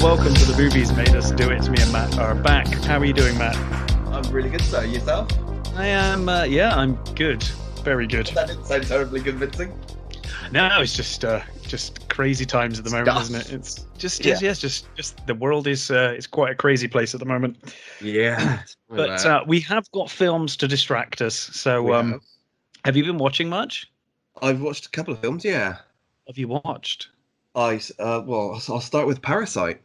welcome to The Movies Made Us Do It. Me and Matt are back. How are you doing, Matt? I'm really good, sir. Yourself? I am, I'm good. Very good. That didn't sound terribly convincing. No, it's just crazy times at the moment, isn't it? It's just the world is it's quite a crazy place at the moment. Yeah. But we have got films to distract us. So have you been watching much? I've watched a couple of films, yeah. Have you watched? Well, I'll start with Parasite.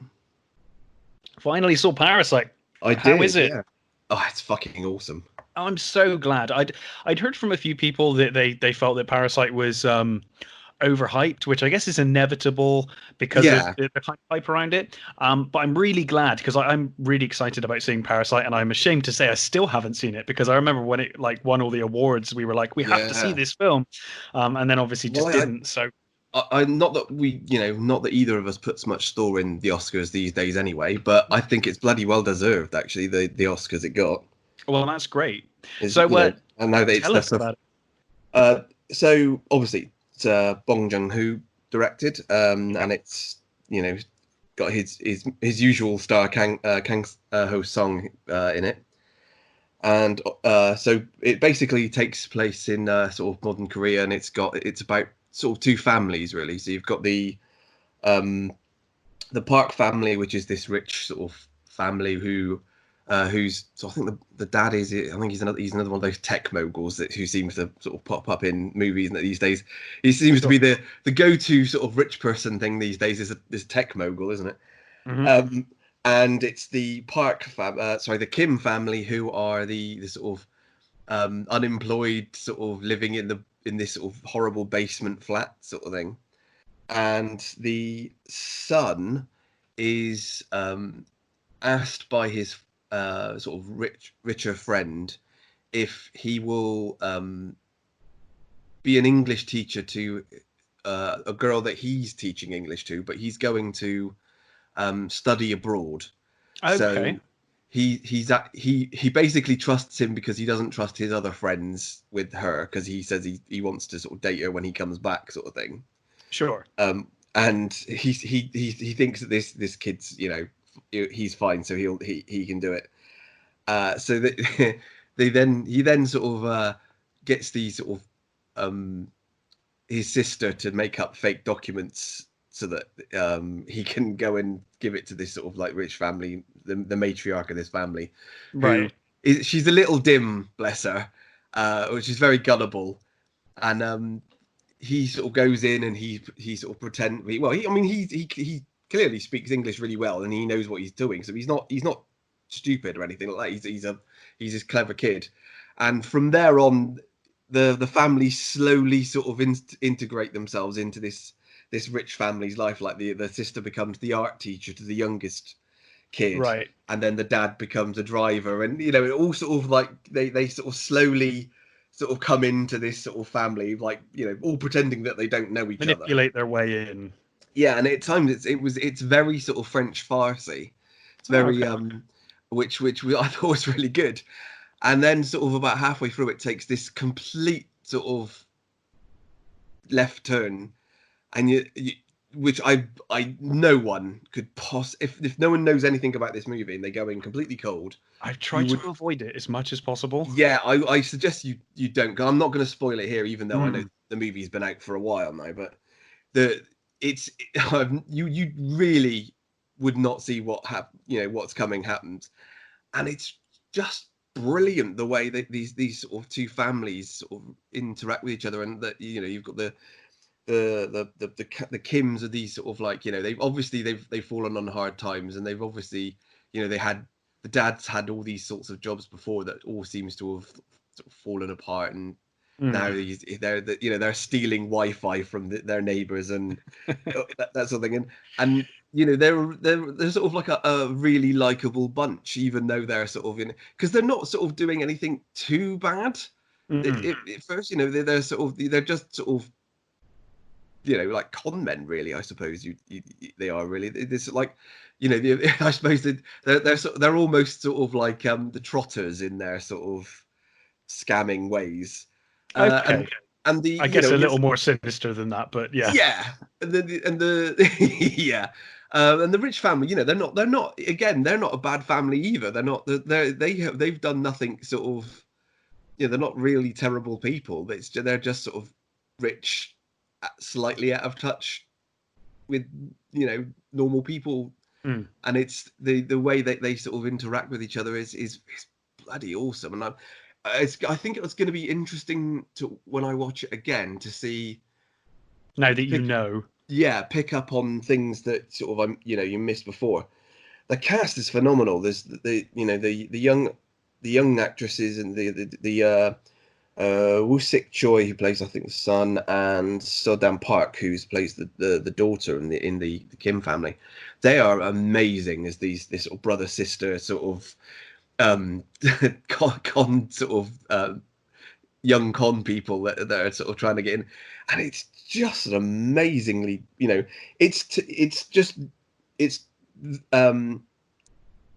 Finally saw Parasite. I How did, is it? yeah. Oh, it's fucking awesome. I'm so glad. I'd heard from a few people that they felt that Parasite was overhyped, which I guess is inevitable because of Yeah. the kind of hype around it. But I'm really glad because I'm really excited about seeing Parasite, and I'm ashamed to say I still haven't seen it because I remember when it like won all the awards, we were like, we have to see Yeah. this film, and then obviously just Well, didn't. So I not that we, not that either of us puts much store in the Oscars these days anyway, but I think it's bloody well deserved, actually, the Oscars it got. well, that's great. Is, So and now that it's tell us the about it. So obviously it's Bong Joon-ho directed, and it's got his usual star Kang Ho Song in it, and so it basically takes place in sort of modern Korea, and it's about sort of two families really. So you've got the Park family, which is this rich sort of family who's so I think the dad is, I think he's another one of those tech moguls who seems to sort of pop up in movies these days. He seems to be the go-to sort of rich person thing these days is this tech mogul, isn't it? Mm-hmm. And it's the the Kim family who are the sort of unemployed, sort of living in this sort of horrible basement flat sort of thing. And the son is asked by his sort of richer friend if he will be an English teacher to a girl that he's teaching English to, but he's going to study abroad. Okay. So he basically trusts him because he doesn't trust his other friends with her, because he says he wants to sort of date her when he comes back, sort of thing. Sure. And he thinks that this kid's he's fine, so he can do it. So that he then sort of gets these sort of his sister to make up fake documents so that he can go and give it to this sort of like rich family, the matriarch of this family, Right. she's a little dim, bless her, which is very gullible, and he sort of goes in and he sort of pretend. He clearly speaks English really well and he knows what he's doing, so he's not stupid or anything like that. He's this clever kid, and from there on, the family slowly sort of integrate themselves into this rich family's life. Like the sister becomes the art teacher to the youngest kid, Right. and then the dad becomes a driver, and it all sort of like they sort of slowly sort of come into this sort of family, like all pretending that they don't know each other. Manipulate their way in. Yeah, and at times it's very sort of French farcy. It's very which I thought was really good. And then sort of about halfway through, it takes this complete sort of left turn, and which no one could if no one knows anything about this movie and they go in completely cold. I've tried to avoid it as much as possible. Yeah, I suggest you don't. I'm not going to spoil it here, even though I know the movie's been out for a while now. But you really would not see what's coming happens, and it's just brilliant the way that these sort of two families sort of interact with each other, and that you've got the Kims are these sort of like they've fallen on hard times, and they've obviously the dad's had all these sorts of jobs before that all seems to have sort of fallen apart, and now they're stealing Wi-Fi from their neighbors and that sort of thing, and they're sort of like a really likable bunch, even though they're sort of because they're not sort of doing anything too bad at first. They're sort of they're just sort of like con men, really. I suppose they are really this like I suppose they're almost sort of like the trotters in their sort of scamming ways. Okay. And the I guess a little more sinister than that, but yeah. Yeah, and the yeah, And the rich family, you know, they're not a bad family either. They've done nothing sort of, you know, they're not really terrible people. They're just sort of rich, slightly out of touch with, you know, normal people. Mm. And it's the way that they sort of interact with each other is bloody awesome. And I think it's going to be interesting to when I watch it again to see, Now that you pick, know. pick up on things that sort of you know, you missed before. The cast is phenomenal. There's you know, the young actresses and Woo Sik Choi, who plays, I think, the son, and So Dan Park, who plays the daughter in the Kim family. They are amazing as this sort of brother sister sort of con sort of young con people that are sort of trying to get in, and it's just an amazingly, you know, it's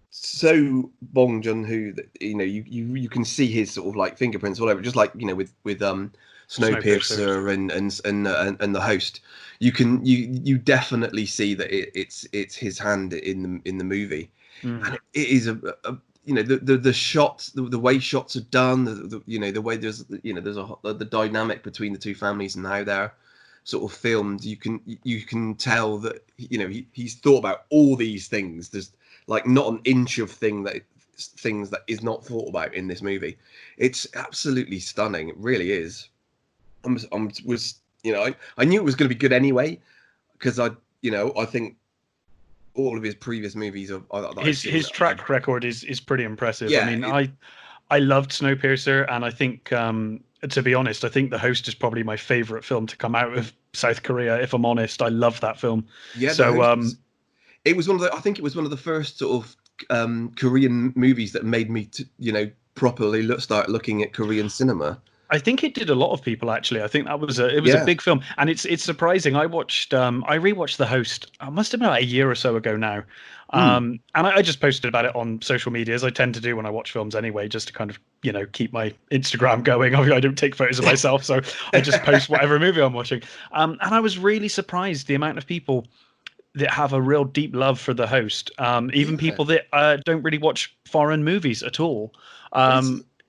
so Bong Joon-ho that, you know, you can see his sort of like fingerprints all over, just like, you know, with Snowpiercer and the Host. You definitely see that it's his hand in the movie, and it is a you know, the shots, the way shots are done, you know, the way there's the dynamic between the two families and how they're sort of filmed. You can tell that, you know, he's thought about all these things. There's like not an inch of things that is not thought about in this movie. It's absolutely stunning. It really is. You know, I knew it was going to be good anyway, because I think all of his previous movies His track record is pretty impressive. Yeah, I mean, I loved Snowpiercer, and I think, to be honest, I think The Host is probably my favorite film to come out of South Korea. If I'm honest, I love that film. yeah. So, it was I think it was one of the first sort of Korean movies that made me, you know, properly start looking at Korean cinema. I think it did a lot of people, actually. I think that was a big film, and it's surprising. I rewatched The Host. It must have been about a year or so ago now, and I just posted about it on social media, as I tend to do when I watch films anyway, just to kind of, you know, keep my Instagram going. I don't take photos of myself, so I just post whatever movie I'm watching. And I was really surprised the amount of people that have a real deep love for The Host, even people that don't really watch foreign movies at all.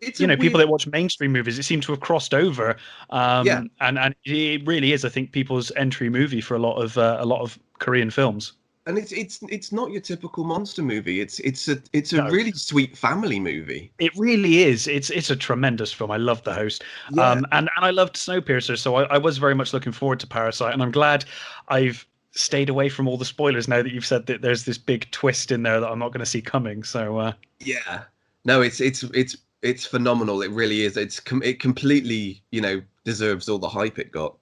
It's You know, people weird... that watch mainstream movies, it seems to have crossed over. And it really is, I think, people's entry movie for a lot of Korean films. And it's not your typical monster movie. It's a really sweet family movie. It really is. It's a tremendous film. I love The Host. Yeah. And I loved Snowpiercer, so I was very much looking forward to Parasite, and I'm glad I've stayed away from all the spoilers now that you've said that there's this big twist in there that I'm not going to see coming. So yeah, no, it's phenomenal. It really is. It completely, you know, deserves all the hype it got.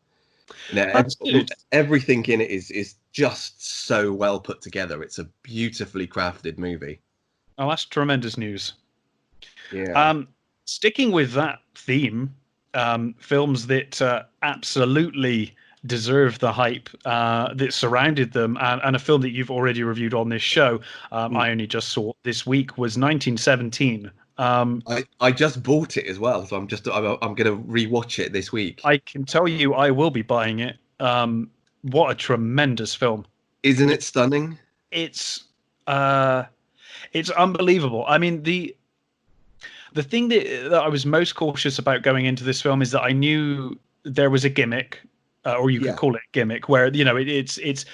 You know, everything in it is just so well put together. It's a beautifully crafted movie. Oh, that's tremendous news. Yeah. Sticking with that theme, films that absolutely deserve the hype that surrounded them, and a film that you've already reviewed on this show, I only just saw this week, was 1917. I just bought it as well, so I'm going to rewatch it this week. I can tell you, I will be buying it. What a tremendous film! Isn't it stunning? It's unbelievable. I mean, the thing that I was most cautious about going into this film is that I knew there was a gimmick. Or you could call it a gimmick, where, you know, it's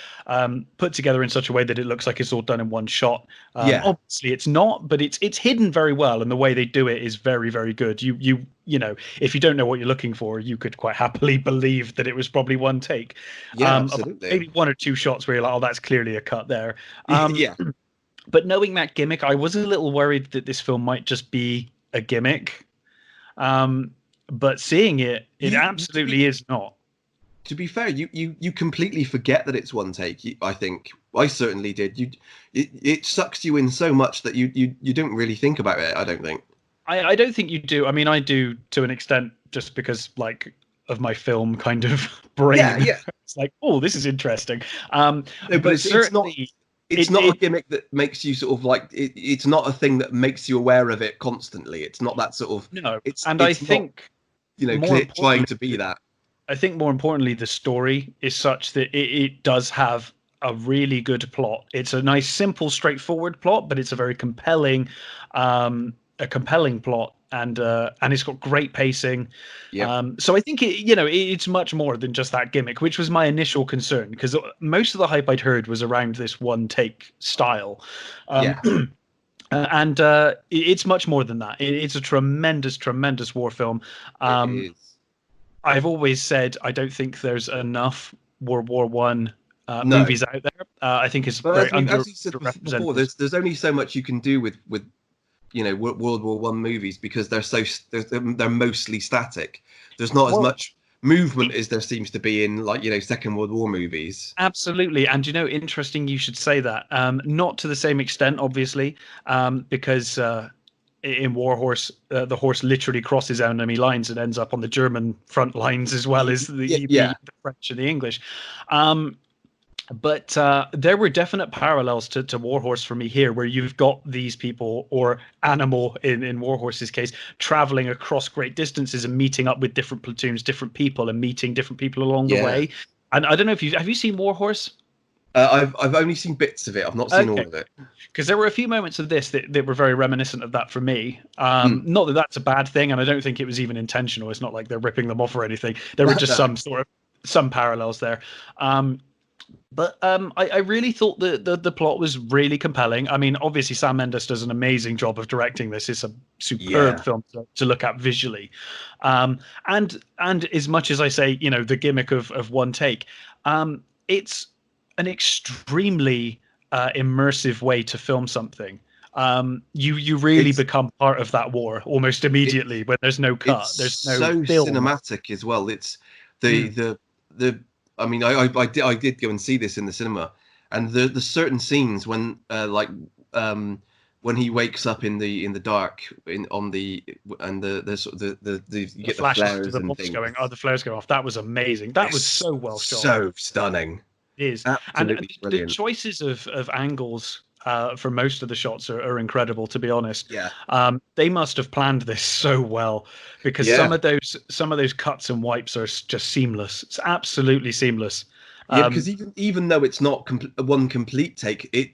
put together in such a way that it looks like it's all done in one shot. Obviously, it's not, but it's hidden very well, and the way they do it is very, very good. You know, if you don't know what you're looking for, you could quite happily believe that it was probably one take. Yeah, absolutely. Maybe one or two shots where you're like, oh, that's clearly a cut there. Yeah. But knowing that gimmick, I was a little worried that this film might just be a gimmick. But seeing it, it absolutely is not. To be fair, you completely forget that it's one take. I think I certainly did. It sucks you in so much that you don't really think about it. I don't think. I don't think you do. I mean, I do to an extent, just because, like, of my film kind of brain. Yeah. It's like, oh, this is interesting. No, but it's not. It's not a gimmick that makes you sort of like. It's not a thing that makes you aware of it constantly. It's not that sort of. No, it's I think, you know, trying to be that. I think more importantly, the story is such that it does have a really good plot. It's a nice, simple, straightforward plot, but it's a very compelling, a compelling plot, and it's got great pacing. Yep. So I think it's much more than just that gimmick, which was my initial concern, because most of the hype I'd heard was around this one take style. Yeah. And it's much more than that. It's a tremendous, tremendous war film. It is. I've always said I don't think there's enough World War One No. movies out there. I think it's But very as you said before, underrepresented. there's only so much you can do with World War One movies, because they're mostly static. There's not as much movement as there seems to be in, like, Second World War movies. Absolutely, and interesting you should say that. Not to the same extent, obviously, because in War Horse, the horse literally crosses enemy lines and ends up on the German front lines as well as the French and the English. But there were definite parallels to War Horse for me here, where you've got these people, or animal in War Horse's case, traveling across great distances and meeting up with different platoons, different people, and meeting different people along the way. And I don't know if have you seen War Horse? I've only seen bits of it. I've not seen all of it. Because there were a few moments of this that were very reminiscent of that for me. Not that that's a bad thing, and I don't think it was even intentional. It's not like they're ripping them off or anything. There were just some parallels there. But I really thought the plot was really compelling. I mean, obviously Sam Mendes does an amazing job of directing this. It's a superb film to look at visually. And as much as I say, the gimmick of one take, it's an extremely immersive way to film something. You really become part of that war almost immediately when there's no cut. There's no so film. Cinematic as well. It's the I mean, I did go and see this in the cinema, and the certain scenes when when he wakes up in the dark you get the flares and things. The flares go off. That was amazing. That was so well shot. So stunning. It is. Absolutely brilliant. The choices of angles for most of the shots are incredible, to be honest. Yeah. They must have planned this so well, because some of those cuts and wipes are just seamless. It's absolutely seamless. Because even though it's not one complete take, it's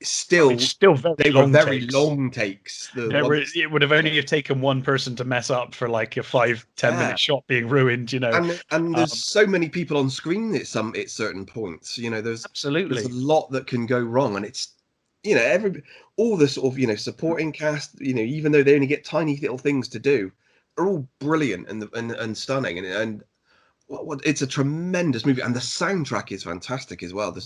still very long takes. It would have only have taken one person to mess up for like a 5-10 minute shot being ruined, And there's so many people on screen at certain points. There's a lot that can go wrong, and it's all the sort of supporting cast. Even though they only get tiny little things to do, are all brilliant and stunning, and it's a tremendous movie, and the soundtrack is fantastic as well.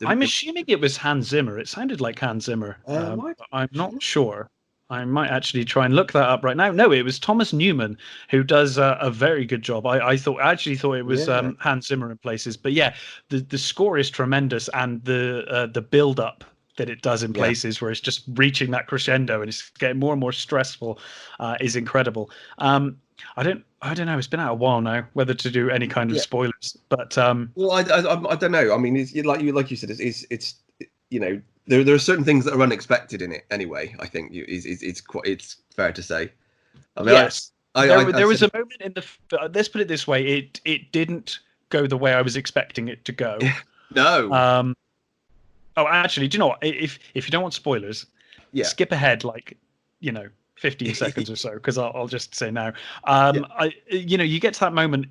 I'm assuming it was Hans Zimmer. It sounded like Hans Zimmer. I'm not sure. I might actually try and look that up right now. No, it was Thomas Newman, who does a very good job. I actually thought it was Hans Zimmer in places. But yeah, the score is tremendous, and the build up that it does in places where it's just reaching that crescendo and it's getting more and more stressful is incredible. I don't know. It's been out a while now whether to do any kind of spoilers, but well, I don't know. I mean, it's like you said, it's there are certain things that are unexpected in it anyway. I think it's fair to say. I mean, yes, there was a moment in the. Let's put it this way: it didn't go the way I was expecting it to go. No. Oh, actually, do you know what? If you don't want spoilers, skip ahead 15 seconds or so, because I'll just say now. You get to that moment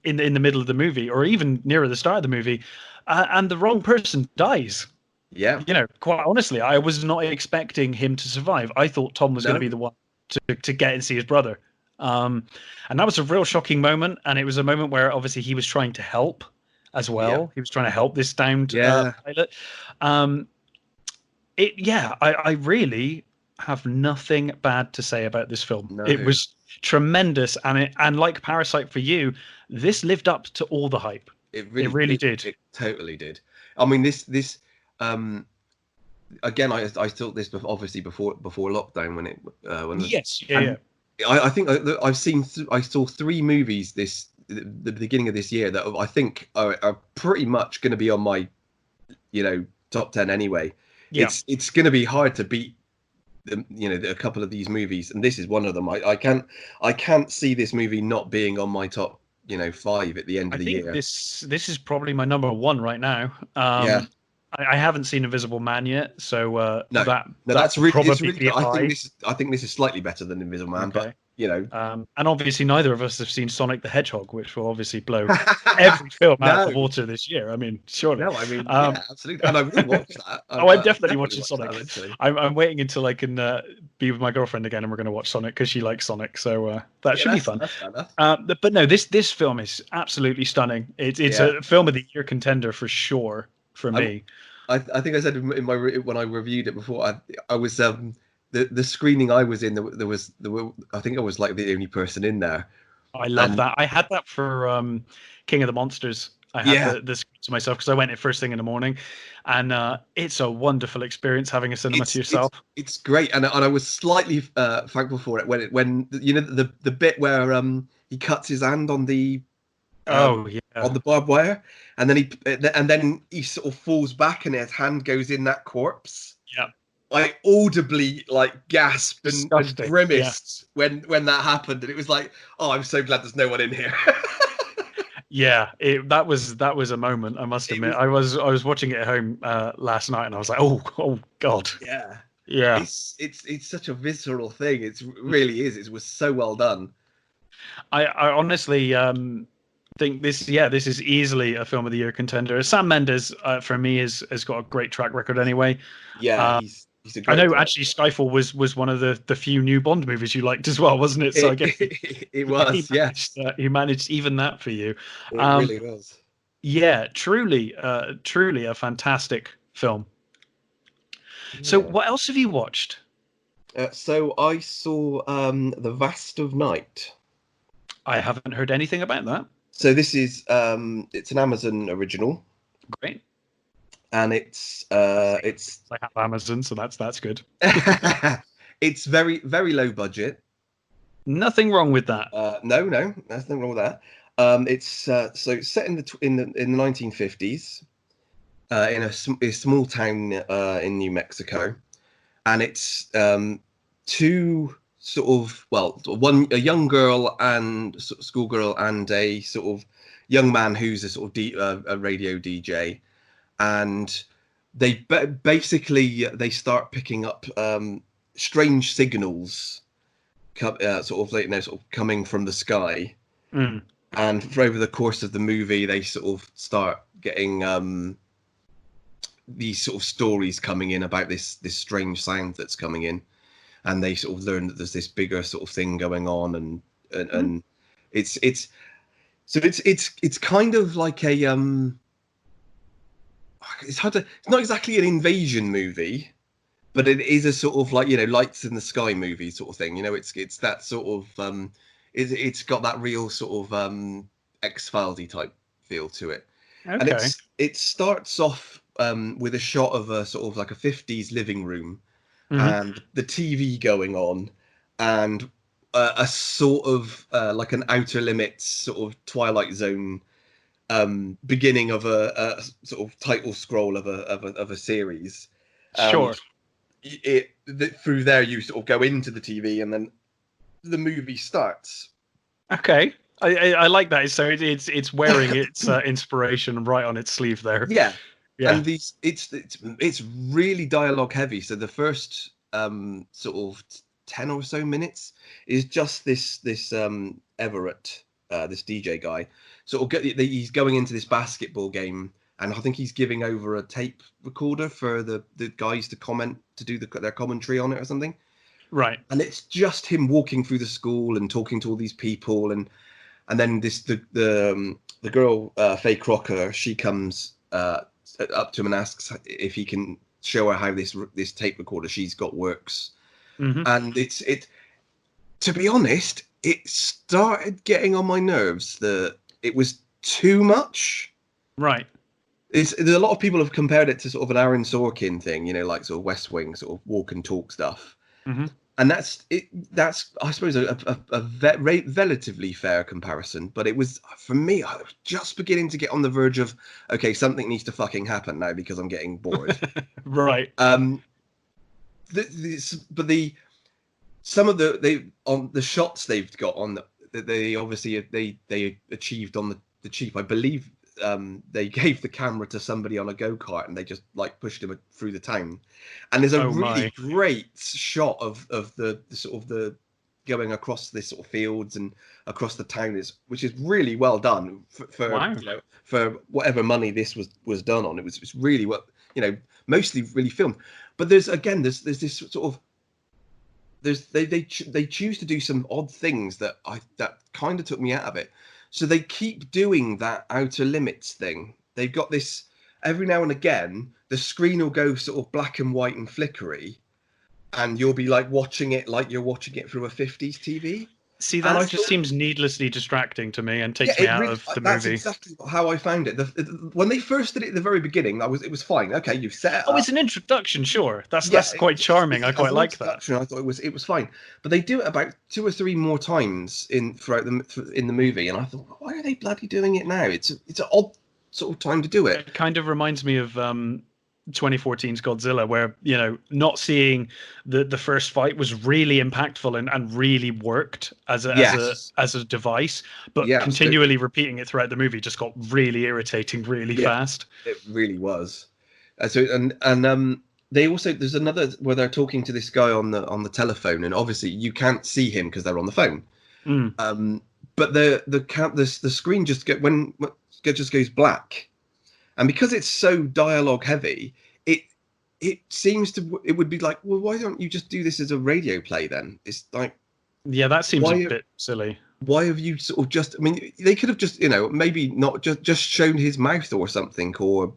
in the middle of the movie, or even nearer the start of the movie, and the wrong person dies. Yeah. Quite honestly, I was not expecting him to survive. I thought Tom was going to be the one to get and see his brother. And that was a real shocking moment, and it was a moment where obviously he was trying to help as well. Yeah. He was trying to help this downed pilot. I really have nothing bad to say about this film. No. It was tremendous, and like Parasite for you, this lived up to all the hype. It really did. It totally did. I mean, this again, I thought this obviously before lockdown when I think I saw 3 movies the beginning of this year that I think are pretty much going to be on my top 10 anyway. Yeah. It's going to be hard to beat a couple of these movies, and this is one of them. I can't see this movie not being on my top 5 at the end I of the think year. this is probably my number one right now. Yeah. I haven't seen Invisible Man yet, so No, that no, that that's will really it's probably really be good. high. I think this is slightly better than Invisible Man, but Okay. you know, And obviously, neither of us have seen Sonic the Hedgehog, which will obviously blow every film out of the no, water this year. I mean, surely. no, I mean, Um, yeah, absolutely, and I will watch that. oh, I'm I'll definitely definitely watching watch that Sonic. eventually. I'm waiting until I can be with my girlfriend again, and we're going to watch Sonic because she likes Sonic. So that Yeah, should be fun. that's fair enough. But no, this film is absolutely stunning. It's Yeah, a film of the year contender for sure for I, me. I think I said in my when I reviewed it before, I was the screening I was in, there were, I think I was like the only person in there, I love and that. I had that for King of the Monsters. I had yeah, the screen to myself because I went it first thing in the morning, and it's a wonderful experience having a cinema to it's yourself. it's great, and I was slightly thankful for it when the bit where he cuts his hand Oh yeah, on the barbed wire, and then he sort of falls back and his hand goes in that corpse. yeah, I audibly like gasped and disgusting. Yeah, grimaced when that happened, and it was like, oh, I'm so glad there's no one in here. yeah. That was a moment. I must It admit. was, I was watching it at home last night, and I was like, oh God. yeah. Yeah. It's such a visceral thing. It really is. It was so well done. I honestly think this is easily a film of the year contender. Sam Mendes for me has got a great track record anyway. Yeah, Uh, he's a I great know actually director. Skyfall was one of the few new Bond movies you liked as well, wasn't it? So I guess It was, yes. he managed even that for you. It Um, really was. yeah, truly a fantastic film. So Yeah. what else have you watched? So I saw The Vast of Night. I haven't heard anything about that. So this is it's an Amazon original, Great. and it's I have Amazon, so that's good. it's very low budget. Nothing wrong with that. No, there's nothing wrong with that. It's so it's set in the 1950s in a small town in New Mexico, and it's two sort of a young girl and schoolgirl and a sort of young man who's a sort of a radio DJ, and they basically they start picking up strange signals sort of like sort of coming from the sky. Mm. And for over the course of the movie they sort of start getting these sort of stories coming in about this strange sound that's coming in, and they sort of learn that there's this bigger sort of thing going on, and it's it's kind of like a it's not exactly an invasion movie, but it is a sort of like lights in the sky movie sort of thing. It's that sort of it's got that real sort of X-Filesy type feel to it. And Okay. it starts off with a shot of a sort of like a 50s living room, Hmm. and the TV going on, and a sort of like an Outer Limits sort of Twilight Zone beginning of a sort of title scroll of a series. Um, Sure. through there you sort of go into the TV, and then the movie starts. Okay. I like that. So it's wearing its inspiration right on its sleeve there. Yeah, Yeah. and it's really dialogue heavy. So the first sort of 10 or so minutes is just this Everett, this DJ guy, sort of he's going into this basketball game, and I think he's giving over a tape recorder for the guys to do their commentary on it or something. Right. And it's just him walking through the school and talking to all these people, and then the girl Faye Crocker, she comes up to him and asks if he can show her how this tape recorder she's got works. Hmm. And it to be honest, it started getting on my nerves that it was too much. Right. There's a lot of people have compared it to sort of an Aaron Sorkin thing, like sort of West Wing, sort of walk and talk stuff. Hmm. And that's I suppose a relatively fair comparison, but it was for me. I was just beginning to get on the verge of, okay, something needs to fucking happen now because I'm getting bored. Right. But some of the shots they've got on that they obviously they achieved on the cheap. I believe they gave the camera to somebody on a go-kart and they just like pushed him through the town. And there's a really great shot of the sort of the going across this sort of fields and across the town, which is really well done for you know, for whatever money this was done on. It's really well, you know, mostly really filmed. But there's this sort of they choose to do some odd things that kind of took me out of it. So they keep doing that outer limits thing. They've got this every now and again. The screen will go sort of black and white and flickery, and you'll be like watching it like you're watching it through a 50s TV. See, that just seems needlessly distracting to me and takes me out of the movie. That's exactly how I found it. When they first did it at the very beginning, it was fine. Okay, you've set it up. It's an introduction, sure. That's quite charming. I quite like that. I thought it was fine, but they do it about 2 or 3 more times in the movie, and I thought, why are they bloody doing it now? It's an odd sort of time to do it. It kind of reminds me of 2014's Godzilla, where, you know, not seeing the first fight was really impactful and really worked as a device, but continually repeating it throughout the movie just got really irritating really fast. It really was. They also, there's another where they're talking to this guy on the telephone, and obviously you can't see him because they're on the phone. But the screen just just goes black. And because it's so dialogue heavy, it seems it would be like, well, why don't you just do this as a radio play then? It's like, that seems a bit silly. Why have you sort of just? I mean, they could have just, you know, maybe not just shown his mouth or something, or,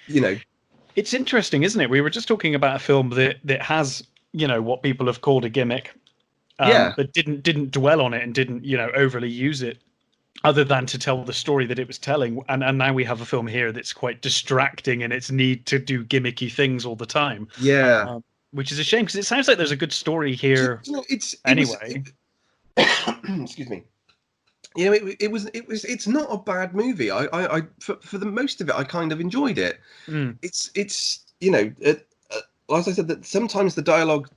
you know. It's interesting, isn't it? We were just talking about a film that has, you know, what people have called a gimmick, but didn't dwell on it and didn't, you know, overly use it, other than to tell the story that it was telling. And now we have a film here that's quite distracting in its need to do gimmicky things all the time. Yeah. Which is a shame, because it sounds like there's a good story here. Excuse me. You know, it's not a bad movie. I for the most of it, I kind of enjoyed it. It's you know, as I said, that sometimes the dialogue,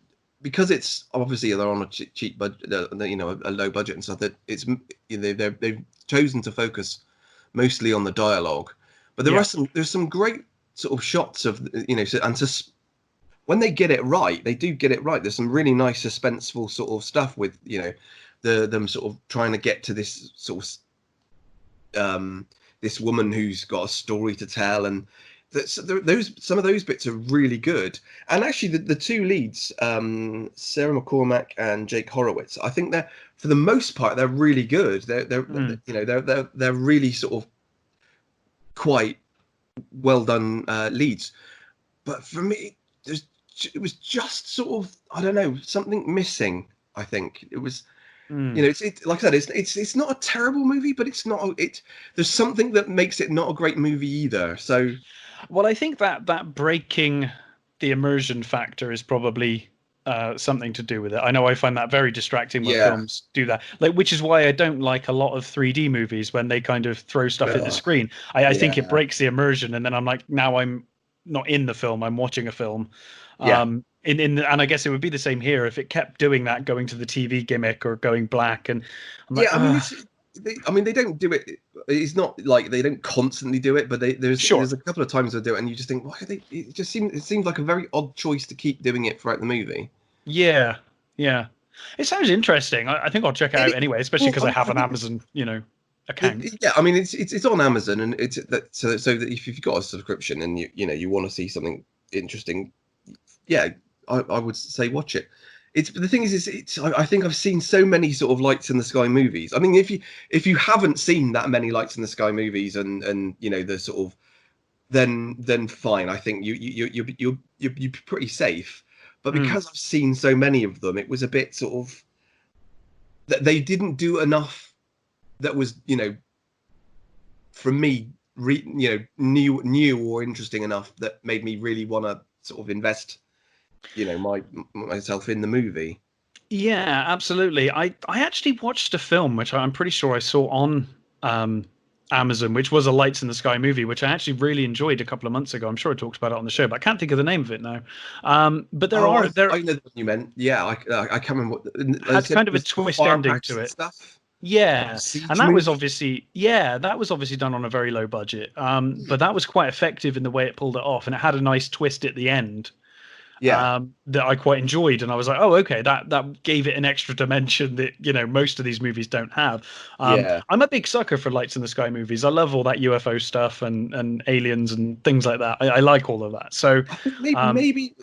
because it's obviously they're on a cheap budget, you know, a low budget and stuff, that it's, you know, they've chosen to focus mostly on the dialogue. But there's some great sort of shots of, you know, when they get it right, they do get it right. There's some really nice suspenseful sort of stuff with, you know, them sort of trying to get to this sort of this woman who's got a story to tell, and some of those bits are really good. And actually the 2 leads, Sarah McCormack and Jake Horowitz, I think they're, for the most part, they're really good. They're you know, they're really sort of quite well done leads. But for me, it was just sort of, I don't know, something missing. I think it was, you know, it's like I said, it's not a terrible movie, but there's something that makes it not a great movie either. So, well, I think that breaking the immersion factor is probably something to do with it. I know I find that very distracting when films do that, like, which is why I don't like a lot of 3D movies when they kind of throw stuff at the screen. I think it breaks the immersion, and then I'm like, now I'm not in the film, I'm watching a film. And I guess it would be the same here if it kept doing that, going to the TV gimmick or going black. And I'm like, I mean, they don't do it. It's not like they don't constantly do it, but there's a couple of times they do it, and you just think, why are they? It seems like a very odd choice to keep doing it throughout the movie. Yeah. It sounds interesting. I think I'll check it out anyway, especially because I have an Amazon, you know, account. I mean, it's on Amazon, and it's so that if you've got a subscription and you want to see something interesting, I would say watch it. The thing is, I think I've seen so many sort of Lights in the Sky movies. I mean, if you haven't seen that many Lights in the Sky movies, and you know, the sort of, then fine. I think you're pretty safe. But because I've seen so many of them, it was a bit sort of that they didn't do enough that was, you know, for me, you know, new or interesting enough that made me really want to sort of invest, you know, myself in the movie. Yeah, absolutely. I actually watched a film which I'm pretty sure I saw on Amazon, which was a Lights in the Sky movie, which I actually really enjoyed a couple of months ago. I'm sure I talked about it on the show, but I can't think of the name of it now. But I know what you meant. Yeah, I can't remember had kind of a there's the twist ending farmhouse to and it. stuff. Yeah, and Siege that was movie. obviously done on a very low budget. But that was quite effective in the way it pulled it off, and it had a nice twist at the end Yeah, that I quite enjoyed, and I was like, oh, okay, that gave it an extra dimension that most of these movies don't have. yeah. I'm a big sucker for Lights in the Sky movies. I love all that UFO stuff and aliens and things like that. I like all of that. So, I think um, maybe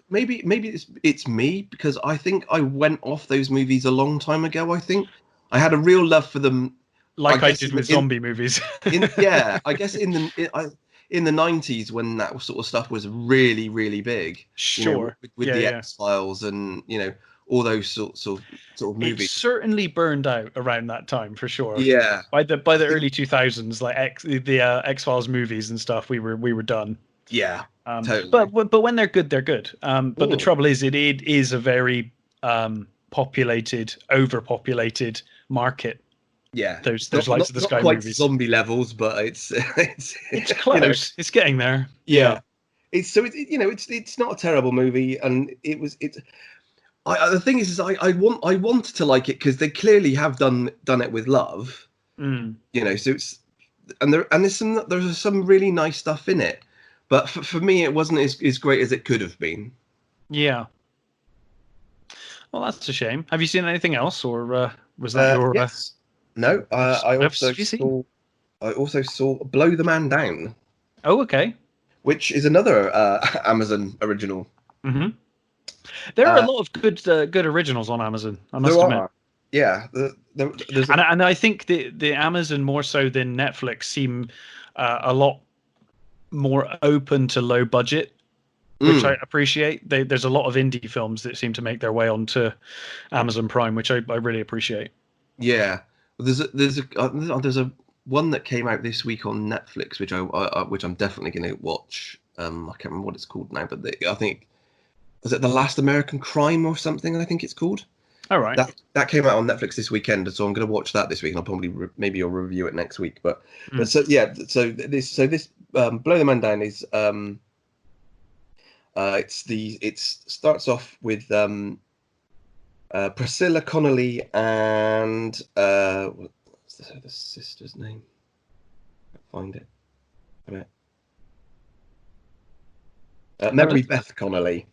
it's me because I think I went off those movies a long time ago. I think I had a real love for them. I like I guess did with zombie movies. I guess in the 90s when that sort of stuff was really really big, Sure. with Yeah, the yeah. X-Files and all those sort of It movies. certainly burned out around that time for sure. Yeah, By the I think early 2000s, like the X-Files movies and stuff, we were done. yeah, But totally. when they're good, they're good. But the Mm. trouble is, it is a very overpopulated market. Yeah, Those Lights of the not Sky quite movies. zombie levels, but it's It's you know close. It's getting there. yeah. Yeah. It's not a terrible movie, and it's. The thing is I wanted to like it because they clearly have done it with love, Mm. So it's and there's some really nice stuff in it, but for me it wasn't as great as it could have been. Yeah. Well, that's a shame. Have you seen anything else, or was that your Yes. No. have you seen? I also saw Blow the Man Down, Oh, okay. which is another Amazon original. Hmm. There are a Uh, lot of good originals on Amazon, I there must admit. are, yeah. There's And I think the Amazon more so than Netflix seem a lot more open to low budget, which I mm, appreciate. There's a lot of indie films that seem to make their way onto Amazon Prime, which I really appreciate. yeah. There's a one that came out this week on Netflix, which I'm definitely going to watch. I can't remember what it's called now, but I think was it The Last American Crime or something. I think it's called. All right. That came out on Netflix this weekend, so I'm going to watch that this week, and I'll probably maybe I'll review it next week. But Mm. so yeah, so this Blow the Man Down is it starts off with Priscilla Connolly and what's the sister's name? Can't find it. Mary Beth Connolly.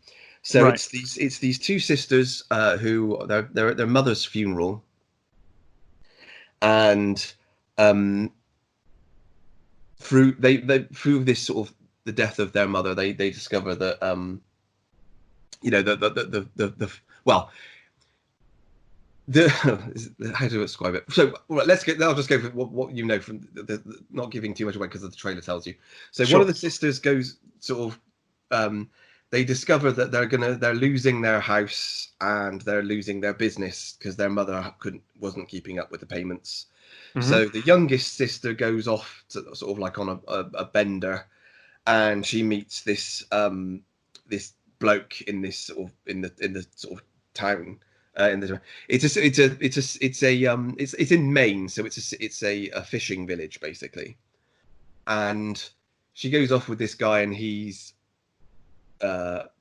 So Right. it's these two sisters who they're at their mother's funeral, and through through this sort of the death of their mother, they discover that the well the how to describe it. So I'll just go for what you know from not giving too much away because the trailer tells you. So one Sure. of the sisters goes sort of they discover that they're losing their house and they're losing their business because their mother wasn't keeping up with the payments. Hmm. So the youngest sister goes off to sort of like on a bender, and she meets this bloke in this sort of in the sort of town. It's in Maine, so it's a fishing village basically, and she goes off with this guy, and he's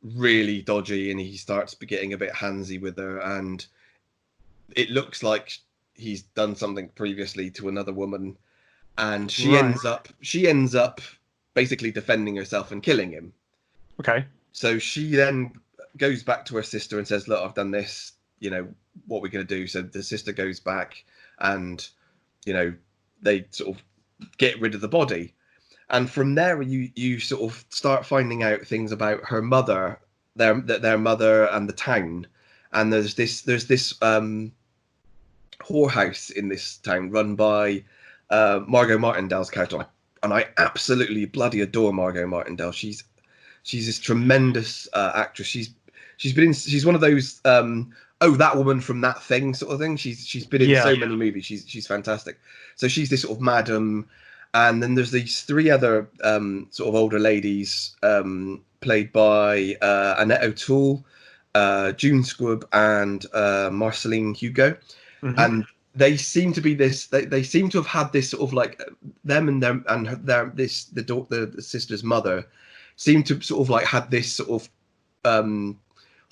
really dodgy, and he starts getting a bit handsy with her, and it looks like he's done something previously to another woman, and Right. she ends up basically defending herself and killing him. Okay. So she then goes back to her sister and says, look, I've done this, what we're going to do. So the sister goes back, and they sort of get rid of the body, and from there you sort of start finding out things about her mother, their mother and the town. And there's this whorehouse in this town run by Margot Martindale's character, and I absolutely bloody adore Margot Martindale. She's this tremendous actress. She's one of those that woman from That Thing sort of thing. She's been in so many movies. She's fantastic. So she's this sort of madam, and then there's these three other sort of older ladies played by Annette O'Toole, June Squibb, and Marceline Hugo. Hmm. And they seem to be this. They seem to have had this sort of like them and the sister's mother seem to sort of like had this sort of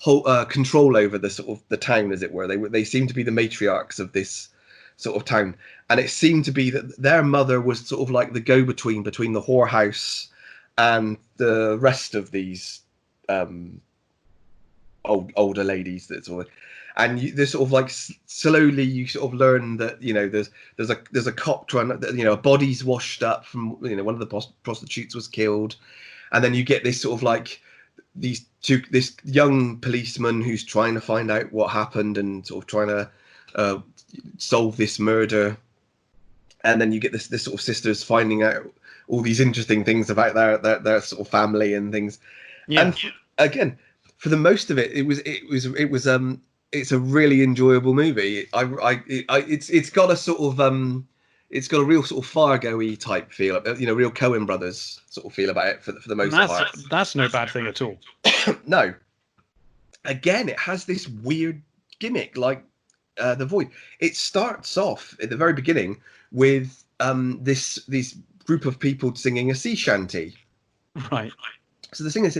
whole control over the sort of the town, as it were. They seem to be the matriarchs of this sort of town, and it seemed to be that their mother was sort of like the go-between between the whorehouse and the rest of these older ladies. That's all. And there's sort of like slowly you sort of learn that there's a cop trying, a body's washed up from one of the prostitutes was killed, and then you get this sort of like this young policeman who's trying to find out what happened and sort of trying to solve this murder, and then you get this sort of sisters finding out all these interesting things about their sort of family and things. Yeah. And again, for the most of it, it's a really enjoyable movie. It's got a sort of it's got a real sort of Fargo-y type feel, real Coen Brothers sort of feel about it for the most part. That's no bad thing at all. No. Again, it has this weird gimmick, like The Void. It starts off at the very beginning with this group of people singing a sea shanty. Right. So the singer,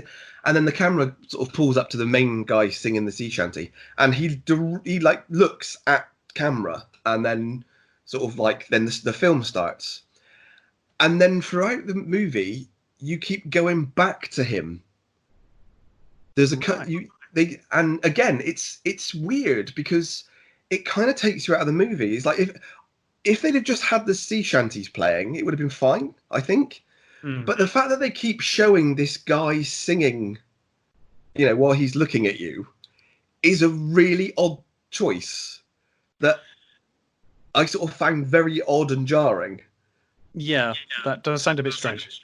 and then the camera sort of pulls up to the main guy singing the sea shanty, and he like looks at camera, and then sort of like then the film starts, and then throughout the movie you keep going back to him. There's a cut. And again, it's weird because it kind of takes you out of the movie. It's like if they'd have just had the sea shanties playing, it would have been fine, I think. But the fact that they keep showing this guy singing, while he's looking at you, is a really odd choice that I sort of found very odd and jarring. Yeah, that does sound a bit strange.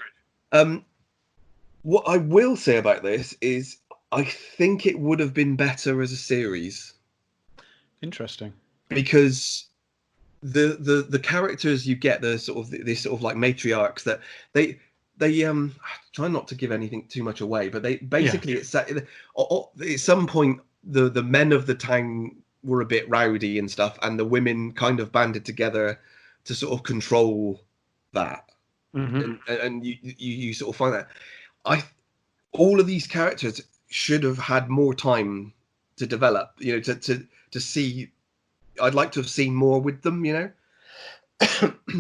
What I will say about this is I think it would have been better as a series. Interesting. Because the characters you get, this sort of like matriarchs that they try not to give anything too much away, but they basically at some point the men of the town were a bit rowdy and stuff, and the women kind of banded together to sort of control that. Mm-hmm. And you sort of find that all of these characters should have had more time to develop, to see. I'd like to have seen more with them,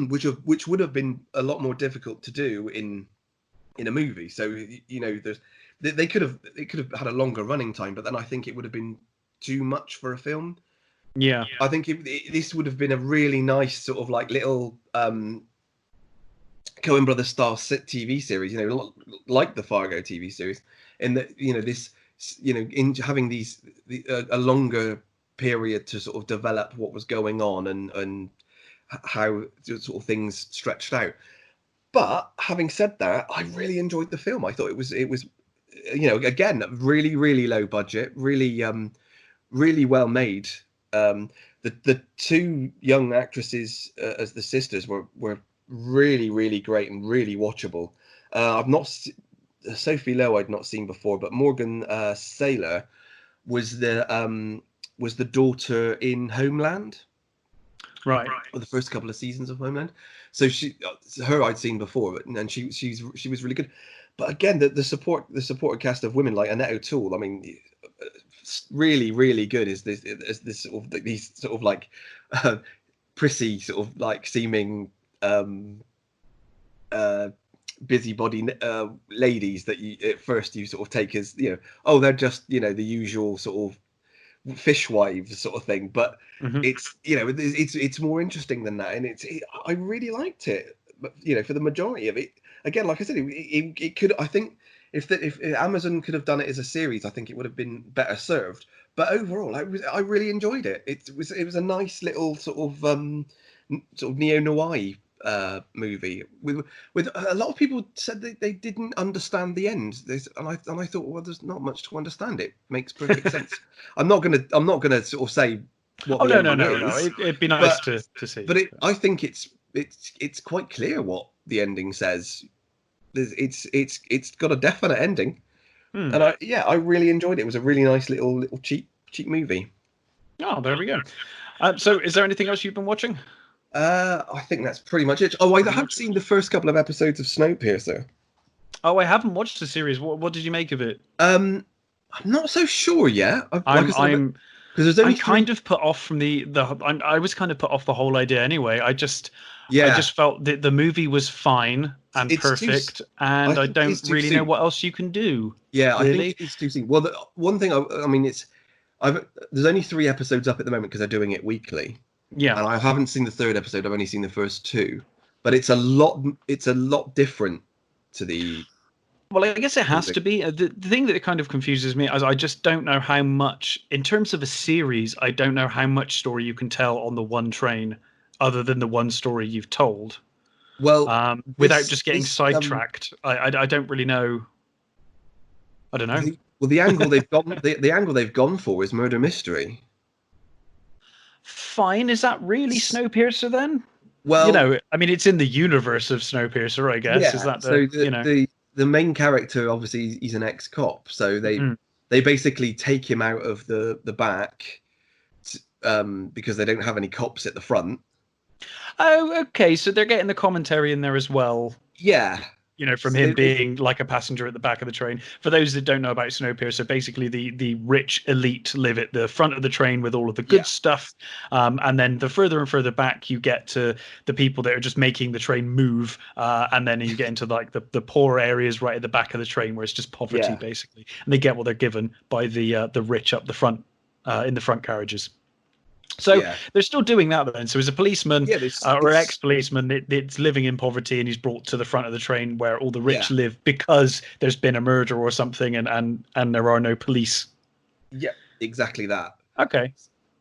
which would have been a lot more difficult to do in a movie. So they could have had a longer running time, but then I think it would have been too much for a film. Yeah, I think this would have been a really nice sort of like little Coen Brothers style TV series, like the Fargo TV series, in that in having a longer period to sort of develop what was going on and how sort of things stretched out. But having said that, I really enjoyed the film. I thought it was again, really, really low budget, really really well made. The two young actresses as the sisters were really, really great and really watchable. I've not Sophie Lowe I'd not seen before, but Morgan Saylor was the daughter in Homeland, right? Or the first couple of seasons of Homeland. So her I'd seen before, and she was really good. But again, the supporting cast of women like Annette O'Toole, I mean, really, really good. Is this sort of these sort of like prissy sort of like seeming busybody ladies that you at first you sort of take as they're just the usual sort of fishwives sort of thing, but it's more interesting than that, and I really liked it. But for the majority of it, again, like I said, it could, I think if Amazon could have done it as a series, I think it would have been better served. But overall, I really enjoyed it. It was a nice little sort of neo-noir movie with a lot of people said they didn't understand the end. And I thought, well, there's not much to understand. It makes perfect sense. I'm not gonna sort of say what. Oh, no. It'd be nice to see. But I think it's quite clear what the ending says. It's got a definite ending, and I really enjoyed it. It was a really nice little cheap movie. Oh, there we go. So, is there anything else you've been watching? I think that's pretty much it. Oh, I have seen the first couple of episodes of Snowpiercer. Oh, I haven't watched the series. What did you make of it? I'm not so sure yet. Like I I'm said, I'm because there's I'm only three. kind of put off from I was kind of put off the whole idea anyway. I Yeah, just felt that the movie was fine and it's too. perfect, I and I think it don't is too really know soon. what else you can do, Yeah, I think really. it is too soon. Well, the one thing I mean, there's only 3 episodes up at the moment because they're doing it weekly, Yeah. and I haven't seen the third episode. I've only seen the first two, but it's a lot. It's a lot different to the Well, I guess it has movie. to be. The thing that kind of confuses me is I just don't know how much, in terms of a series, I don't know how much story you can tell on the one train, other than the one story you've told, Well, without just getting this sidetracked. I don't really know. I don't know. the angle they've gone the angle they've gone for is murder mystery. Fine, is that really Snowpiercer then? Well, I mean, it's in the universe of Snowpiercer, I guess. Is yeah. that So the? the main character obviously he's an ex-cop, so Mm. they basically take him out of the back because they don't have any cops at the front. Oh, okay. So they're getting the commentary in there as well. Yeah. From So him being like a passenger at the back of the train. For those that don't know about Snowpiercer, basically the rich elite live at the front of the train with all of the Yeah. good stuff, and then the further and further back you get to the people that are just making the train move, and then you get into like the poor areas right at the back of the train where it's just poverty Yeah. basically, and they get what they're given by the rich up the front, in the front carriages. So Yeah. they're still doing that then. So as a policeman, Yeah. or ex-policeman it's living in poverty, and he's brought to the front of the train where all the rich Yeah. live because there's been a murder or something, and there are no police. Yeah. Exactly that. Okay.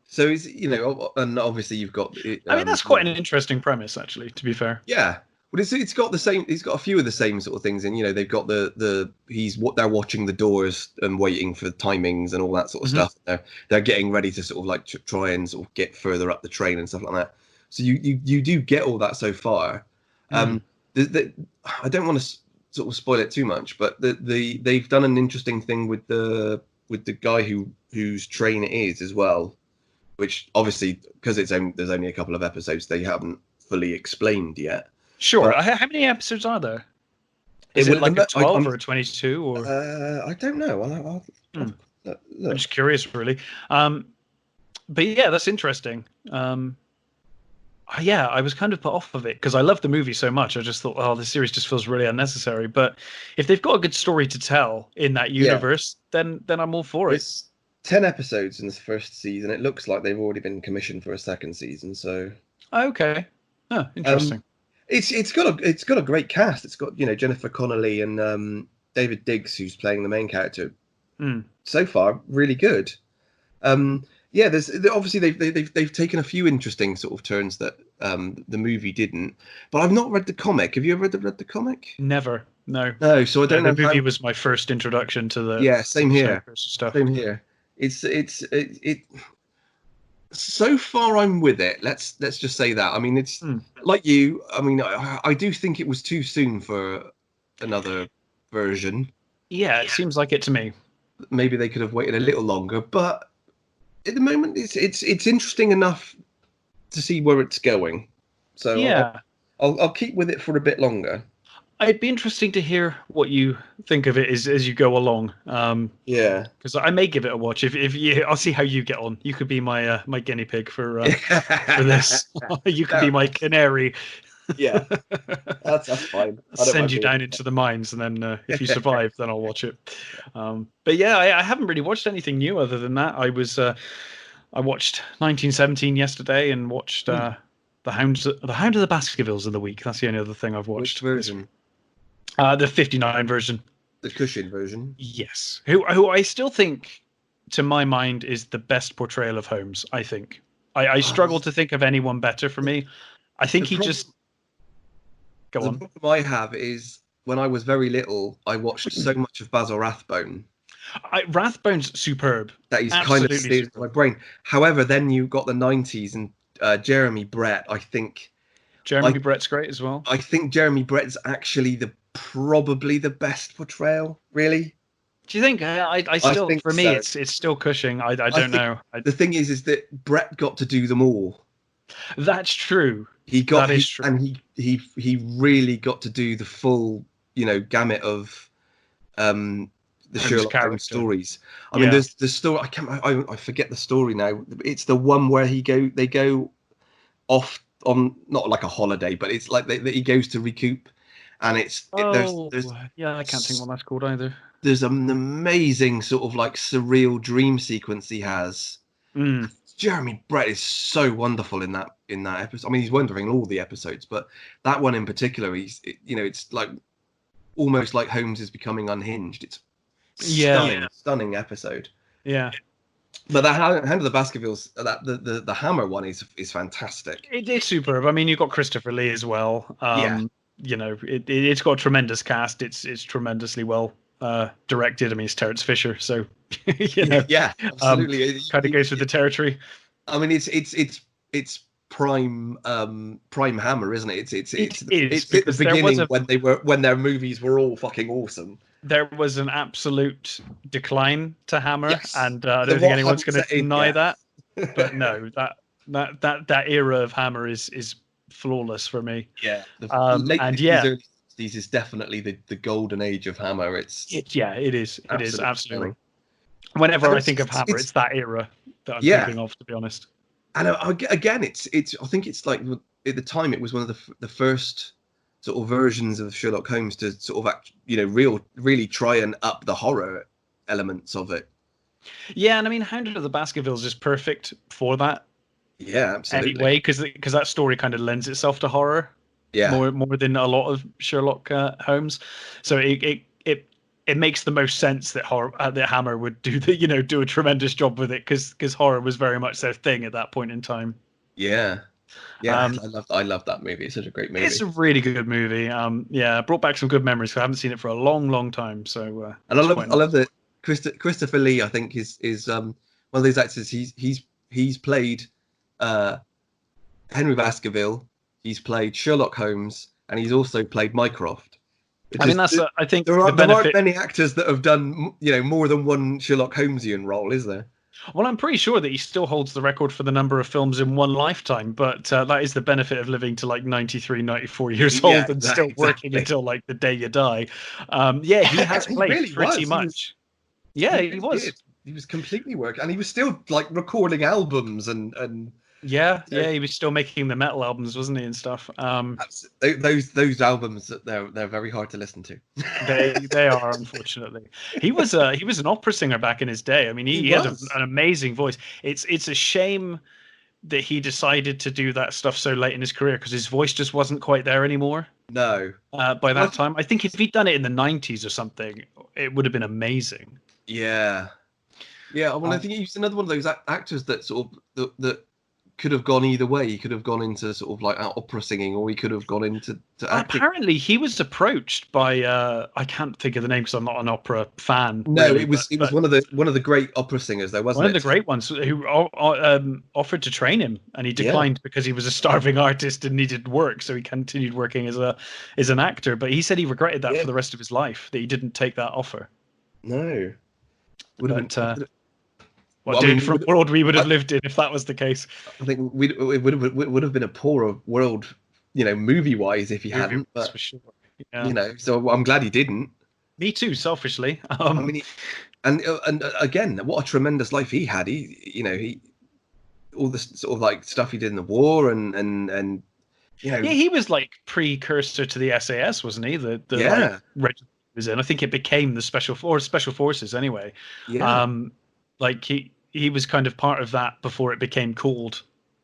So it's and obviously you've got I mean, that's quite an interesting premise, actually, to be fair. yeah. Well, it's got the same. It's got a few of the same sort of things, and they've got he's what they're watching the doors and waiting for timings and all that sort of Hmm. stuff. They're getting ready to sort of like try and sort of get further up the train and stuff like that. So you do get all that so far. Mm. I don't want to sort of spoil it too much, but they've done an interesting thing with the guy whose train it is as well, which obviously because there's only a couple of episodes they haven't fully explained yet. Sure. But How many episodes are there? Is it like a 12 or a 22 or? I don't know. Mm. Look. I'm just curious, really. But yeah, that's interesting. Yeah, I was kind of put off of it because I love the movie so much. I just thought, oh, the series just feels really unnecessary. But if they've got a good story to tell in that Yeah. universe, then I'm all for it. It's 10 episodes in this first season. It looks like they've already been commissioned for a second season. So Okay. Oh, interesting. it's got a great cast. It's got Jennifer Connelly and David Diggs who's playing the main character. Mm. So far, really good. Yeah, there's obviously they've taken a few interesting sort of turns that the movie didn't. But I've not read the comic. Have you ever read the comic? Never. No. No, so I don't know. The movie was my first introduction to the Yeah, same here. stuff. Same here. It. So far, I'm with it. Let's just say that. I mean, it's like you. I mean, I do think it was too soon for another version. Yeah, it seems like it to me. Maybe they could have waited a little longer, but at the moment, it's interesting enough to see where it's going. So Yeah. I'll keep with it for a bit longer. It'd be interesting to hear what you think of it as you go along. Yeah, because I may give it a watch. If you, I'll see how you get on. You could be my my guinea pig for this. You could be my canary. Yeah, that's fine. I'll send you down into the mines, and then if you survive, then I'll watch it. But yeah, I haven't really watched anything new other than that. I watched 1917 yesterday, and watched the Hound of the Baskervilles in the week. That's the only other thing I've watched. Which version? The 59 version. The Cushing version. Yes, who I still think, to my mind, is the best portrayal of Holmes. I think I struggle to think of anyone better for me. I think he just. Go on. The problem I have is when I was very little, I watched so much of Basil Rathbone. Rathbone's superb. That he's kind of seared into my brain. However, then you got the 90s and Jeremy Brett. I think Jeremy Brett's great as well. I think Jeremy Brett's actually probably the best portrayal. Really? Do you think? I still, think for me, so. it's still Cushing. I don't know. The thing is that Brett got to do them all. That's true. That is true. He really got to do the full, gamut of the Sherlock Holmes stories. I mean, there's the story. I forget the story now. It's the one where they go off on not like a holiday, but it's like he goes to recoup, and I can't think what that's called either. There's an amazing sort of like surreal dream sequence he has. Jeremy Brett is so wonderful in that episode. I mean, he's wonderful in all the episodes, but that one in particular, it's like almost like Holmes is becoming unhinged. It's stunning episode. Yeah. But the Hound of the Baskervilles, the Hammer one is fantastic. It is superb. I mean, you've got Christopher Lee as well. It's got a tremendous cast. It's tremendously well directed. I mean, it's Terence Fisher, so absolutely. Kind of goes with the territory. I mean, it's prime Hammer, isn't it? It's at the beginning when their movies were all fucking awesome. There was an absolute decline to Hammer, and I don't think anyone's going to deny that. But no, that era of Hammer is flawless for me. Yeah, early 60s is definitely the golden age of Hammer. It is. It is absolutely. Whenever I think of Hammer, it's that era that I'm thinking of, to be honest. And again, it's I think it's like at the time it was one of the first sort of versions of Sherlock Holmes to sort of really try and up the horror elements of it. Yeah, and I mean, Hound of the Baskervilles is perfect for that. Yeah, absolutely. Anyway, because that story kind of lends itself to horror. Yeah. More than a lot of Sherlock Holmes, so it makes the most sense that Hammer would do a tremendous job with it because horror was very much their thing at that point in time. Yeah. Yeah, I love that movie. It's such a great movie. It's a really good movie. Brought back some good memories. I haven't seen it for a long time. So and I love that Christopher Lee. I think is one of those actors. He's played Henry Baskerville. He's played Sherlock Holmes, and he's also played Mycroft. I mean, I think there aren't many actors that have done more than one Sherlock Holmesian role, is there? Well, I'm pretty sure that he still holds the record for the number of films in one lifetime, but that is the benefit of living to like 93, 94 years old and still working until like the day you die. He has played really pretty much. He was. He was completely working, and he was still like recording albums and. He was still making the metal albums, wasn't he, and stuff. Those albums, they're very hard to listen to. They are, unfortunately. He was an opera singer back in his day. I mean, he had an amazing voice. It's a shame that he decided to do that stuff so late in his career because his voice just wasn't quite there anymore. No. By that time, I think if he'd done it in the 90s or something, it would have been amazing. Yeah. Yeah. Well, I think he's another one of those actors that sort of that could have gone either way. He could have gone into sort of like opera singing, or he could have gone into acting. Apparently, he was approached by I can't think of the name because I'm not an opera fan. No, really, it was one of the great opera singers. There wasn't one of the great ones who offered to train him, and he declined because he was a starving artist and needed work. So he continued working as an actor. But he said he regretted that for the rest of his life that he didn't take that offer. No, what different world we would have lived in if that was the case. I think it would have been a poorer world, movie wise, if he hadn't. But for sure. So I'm glad he didn't. Me too, selfishly. I mean, and again, what a tremendous life he had. He all the sort of like stuff he did in the war, and he was like precursor to the SAS, wasn't he? The regiment he was in. I think it became the special forces anyway. Yeah. Like he was kind of part of that before it became called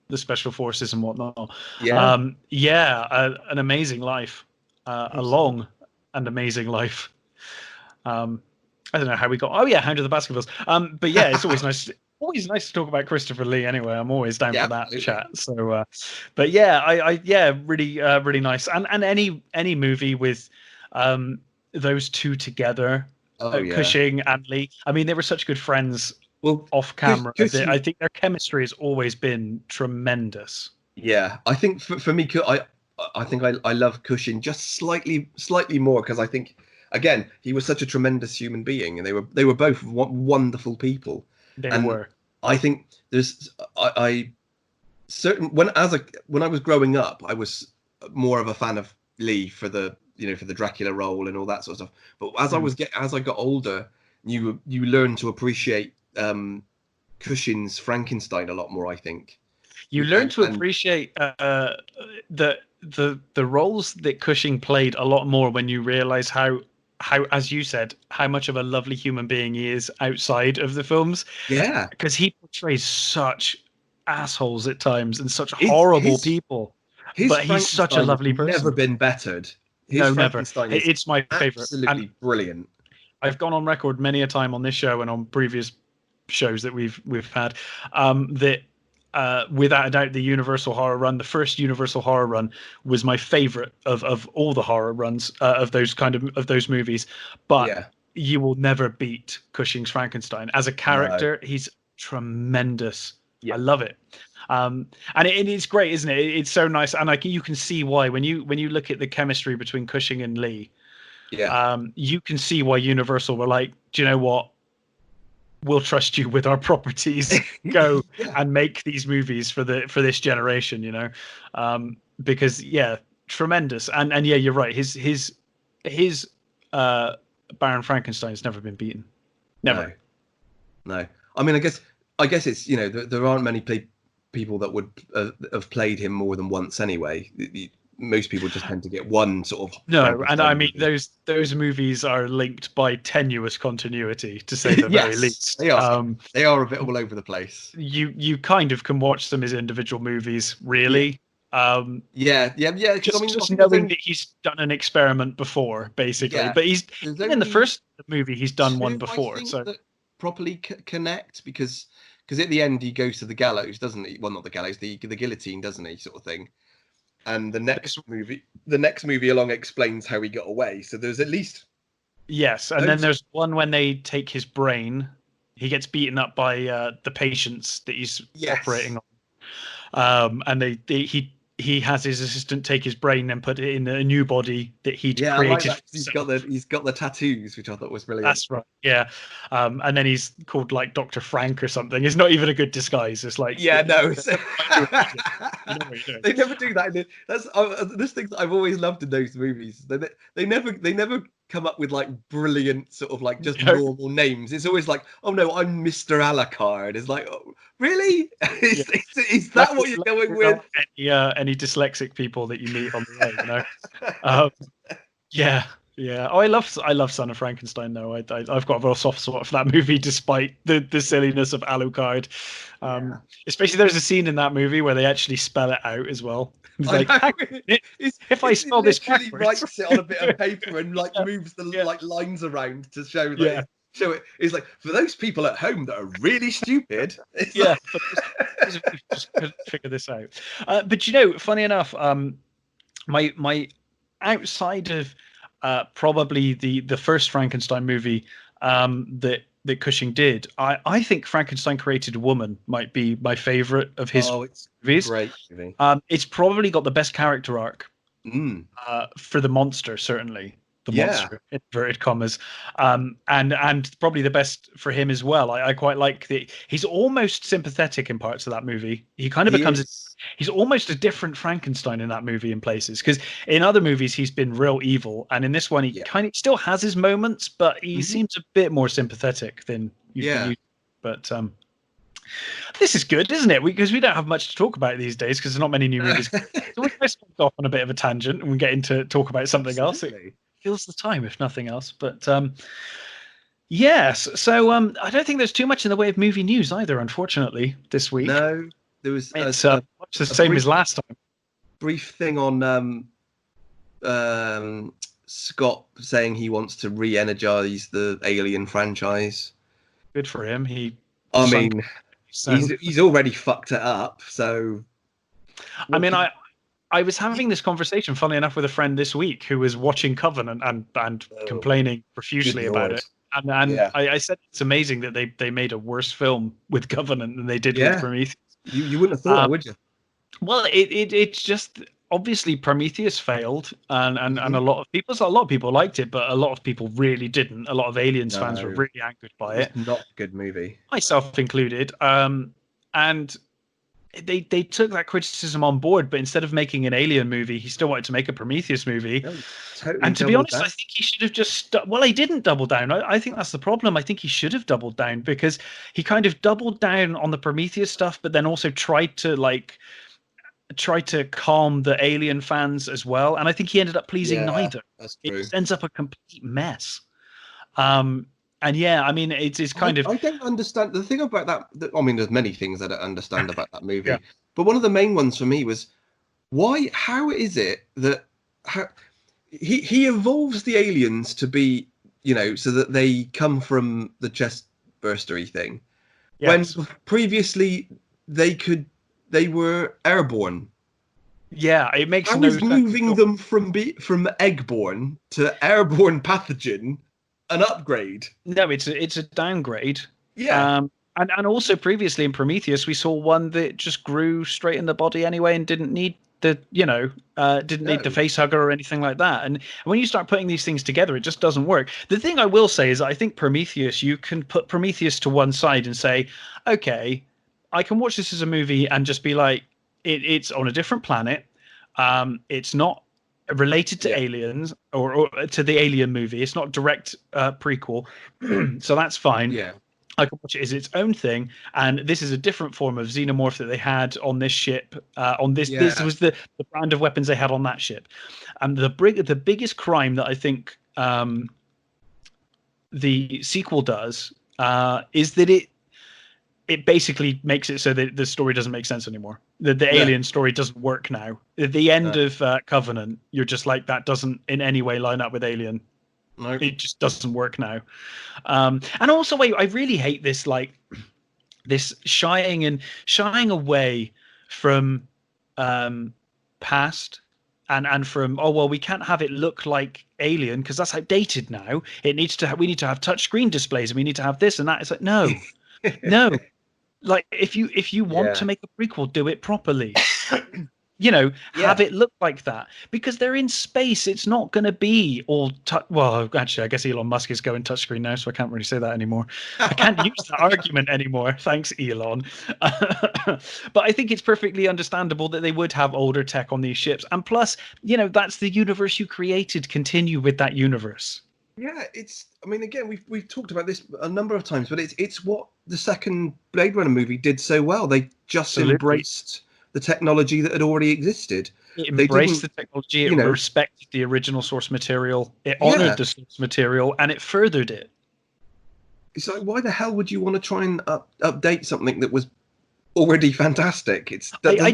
the Special Forces and whatnot. Yeah. An amazing life, a long and amazing life. I don't know how we got. Hound of the Baskervilles. But yeah, it's always nice. Always nice to talk about Christopher Lee. Anyway, I'm always down for that chat. So, but yeah, really nice. And any movie with those two together. Cushing and Lee. I mean, they were such good friends off camera. I think their chemistry has always been tremendous. Yeah, I think for me, I think I love Cushing just slightly more because I think again he was such a tremendous human being, and they were both wonderful people. They were. I think when I was growing up, I was more of a fan of Lee for the for the Dracula role and all that sort of stuff. But as I got older, you learn to appreciate Cushing's Frankenstein a lot more, I think. You learn to appreciate the roles that Cushing played a lot more when you realize how, as you said, how much of a lovely human being he is outside of the films. Yeah, because he portrays such assholes at times and such horrible people, but he's such a lovely person. Never been bettered. No, never. It's my favorite. Absolutely brilliant. I've gone on record many a time on this show and on previous shows that we've had that without a doubt the Universal horror run, the first Universal horror run, was my favorite of all the horror runs of those movies. But you will never beat Cushing's Frankenstein as a character. No. He's tremendous. I love it. And it's great, isn't it? It's so nice, and you can see why when you look at the chemistry between Cushing and Lee. You can see why Universal were like, do you know what? We'll trust you with our properties. Go and make these movies for this generation, because tremendous. And you're right. His Baron Frankenstein's never been beaten. Never. No. I mean, I guess it's there aren't many people that would have played him more than once anyway. Most people just tend to get one sort of. No, and I mean those movies are linked by tenuous continuity, to say the very least. They are. They are a bit all over the place. You kind of can watch them as individual movies, really. Just knowing that he's done an experiment before, basically. But he's in the first movie he's done one before, so that properly connect because at the end he goes to the gallows, doesn't he? Well, not the gallows, the guillotine, doesn't he? Sort of thing. And the next movie along explains how he got away. So there's at least and then there's one when they take his brain. He gets beaten up by the patients that he's operating on, and he has his assistant take his brain and put it in a new body that he'd created. Like he's got the tattoos, which I thought was brilliant. That's right. Yeah. And then he's called like Dr. Frank or something. It's not even a good disguise. It's like they never do that. This thing that I've always loved in those movies. They never come up with like brilliant sort of like just normal names. It's always like, oh no, I'm Mr. Alucard. It's like, oh, really? Is that what you're going with? Any dyslexic people that you meet on the way, Yeah. Oh, I love Son of Frankenstein though. I've got a real soft spot for that movie, despite the silliness of Alucard. Especially there's a scene in that movie where they actually spell it out as well. If I spell this backwards, writes it on a bit of paper and like moves the like lines around to show that. Show it. It's like for those people at home that are really stupid. Just couldn't figure this out. But funny enough, my outside of probably the first Frankenstein movie that Cushing did, I think Frankenstein Created a Woman might be my favorite of his movies. Great movie. It's probably got the best character arc for the monster, certainly. Monster, inverted commas, and probably the best for him as well. I quite like that he's almost sympathetic in parts of that movie. He kind of he's almost a different Frankenstein in that movie in places, because in other movies he's been real evil, and in this one he kind of still has his moments, but he seems a bit more sympathetic than but this is good, isn't it? Because we don't have much to talk about these days because there's not many new movies. So we just off on a bit of a tangent and we get into talk about something else. Fills the time, if nothing else. But yes, so I don't think there's too much in the way of movie news either, unfortunately, this week. No, there was it's much the same as last time. Brief thing on Scott saying he wants to re-energize the Alien franchise. Good for him. He's already fucked it up. So I mean, I was having this conversation, funnily enough, with a friend this week who was watching Covenant and complaining profusely about it. And I said it's amazing that they made a worse film with Covenant than they did with Prometheus. You wouldn't have thought, would you? Well, it's just obviously Prometheus failed, and a lot of people liked it, but a lot of people really didn't. A lot of Aliens fans were really angered by it. It's not a good movie, myself included. And they took that criticism on board, but instead of making an Alien movie, he still wanted to make a Prometheus movie. No, totally. And to be honest, I think he should have just well, he didn't double down. I think that's the problem. I think he should have doubled down, because he kind of doubled down on the Prometheus stuff, but then also tried to calm the Alien fans as well. And I think he ended up pleasing neither. That's true. It ends up a complete mess. And yeah, I mean, it's kind of. I don't understand the thing about that. I mean, there's many things I don't understand about that movie, Yeah. but one of the main ones for me was how is it that he evolves the aliens to be, so that they come from the chest burstery thing, Yes. when previously they were airborne. Yeah, it makes How no is sense. moving them from eggborne to airborne pathogen an upgrade? No, it's a downgrade. Yeah. And also previously in Prometheus, we saw one that just grew straight in the body anyway and didn't need the need the face hugger or anything like that. And when you start putting these things together, it just doesn't work. The thing I will say is I think Prometheus, you can put Prometheus to one side and say, okay, I can watch this as a movie and just be like, it's on a different planet. It's not related to aliens or to the Alien movie. It's not direct prequel, so that's fine. Yeah. I can watch it as its own thing, and this is a different form of xenomorph that they had on this ship. This was the brand of weapons they had on that ship. And the biggest crime that I think the sequel does is that it basically makes it so that the story doesn't make sense anymore. The Alien story doesn't work now. At the end of Covenant, you're just like, that doesn't in any way line up with Alien. No. It just doesn't work now. And also, I really hate this, like, this shying away from past and from, oh, well, we can't have it look like Alien because that's outdated now. We need to have touchscreen displays and we need to have this and that. It's like, no. Like, if you want to make a prequel, do it properly. Have it look like that, because they're in space. It's not going to be all well, actually, I guess Elon Musk is going touchscreen now, so I can't really say that anymore. I can't use that argument anymore. Thanks, Elon. But I think it's perfectly understandable that they would have older tech on these ships. And plus, that's the universe you created. Continue with that universe. Yeah, again, we've talked about this a number of times, but it's what the second Blade Runner movie did so well. They just embraced the technology that had already existed. It embraced the technology. It respected the original source material. It honored the source material, and it furthered it. It's like, why the hell would you want to try and update something that was already fantastic? I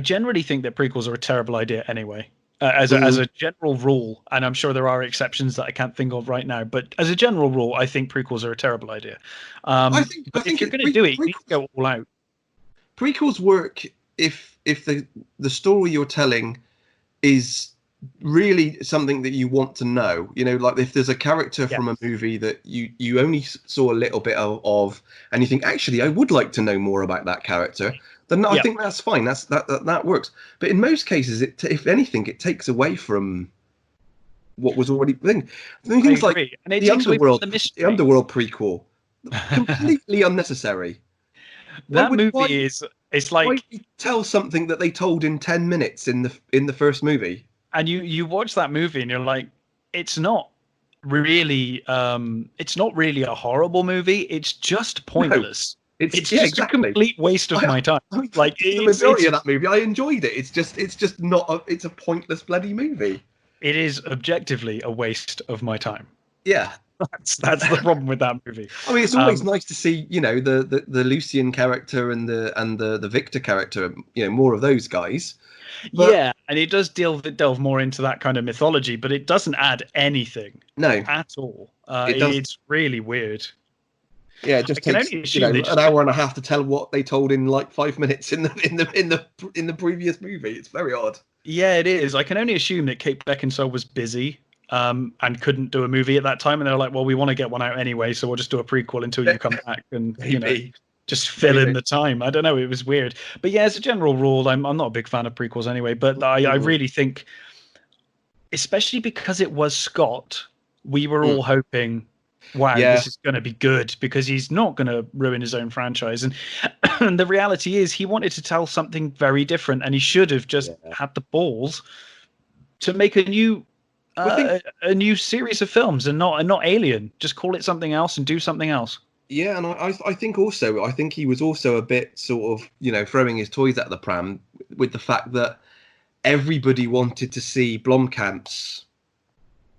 generally think that prequels are a terrible idea anyway. As a general rule, and I'm sure there are exceptions that I can't think of right now, but as a general rule, I think prequels are a terrible idea. I think if you're going to do it, you need to go all out. Prequels work if the story you're telling is really something that you want to know. Like if there's a character from a movie that you only saw a little bit of, and you think, actually, I would like to know more about that character. Then I think that's fine. That works. But in most cases, if anything, it takes away from what was already things like the Underworld prequel, completely unnecessary. That movie it's like, why tell something that they told in 10 minutes in the first movie. And you watch that movie and you're like, it's not really a horrible movie. It's just pointless. No. It's just a complete waste of my time. Like the majority of that movie, I enjoyed it. It's just not. It's a pointless bloody movie. It is objectively a waste of my time. Yeah, that's the problem with that movie. I mean, it's always nice to see the Lucian character and the Victor character. More of those guys. But, and it does delve more into that kind of mythology, but it doesn't add anything. At all. It's really weird. Yeah, it just takes an hour and a half to tell what they told in like 5 minutes in the previous movie. It's very odd. Yeah, it is. I can only assume that Kate Beckinsale was busy and couldn't do a movie at that time, and they're like, "Well, we want to get one out anyway, so we'll just do a prequel until you come back and just fill in the time." I don't know. It was weird, but yeah, as a general rule, I'm not a big fan of prequels anyway. But I really think, especially because it was Scott, we were all hoping wow, Yeah, this is going to be good, because he's not going to ruin his own franchise. And, and the reality is, he wanted to tell something very different, and he should have just yeah. had the balls to make Well, I think a new series of films, and not Alien. Just call it something else and do something else. yeah, and I think also I think he was also a bit sort of throwing his toys out of the pram with the fact that everybody wanted to see Blomkamp's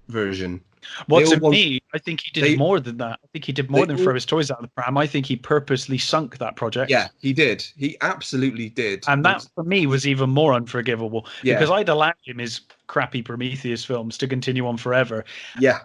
version. Well, They all to want me, I think he did they more than that. I think he did more they than throw all his toys out of the pram. I think he purposely sunk that yeah, project. he did. He absolutely did. And And that, for me, was even more unforgivable, because yeah, I'd allowed him his crappy Prometheus films to continue on forever. yeah,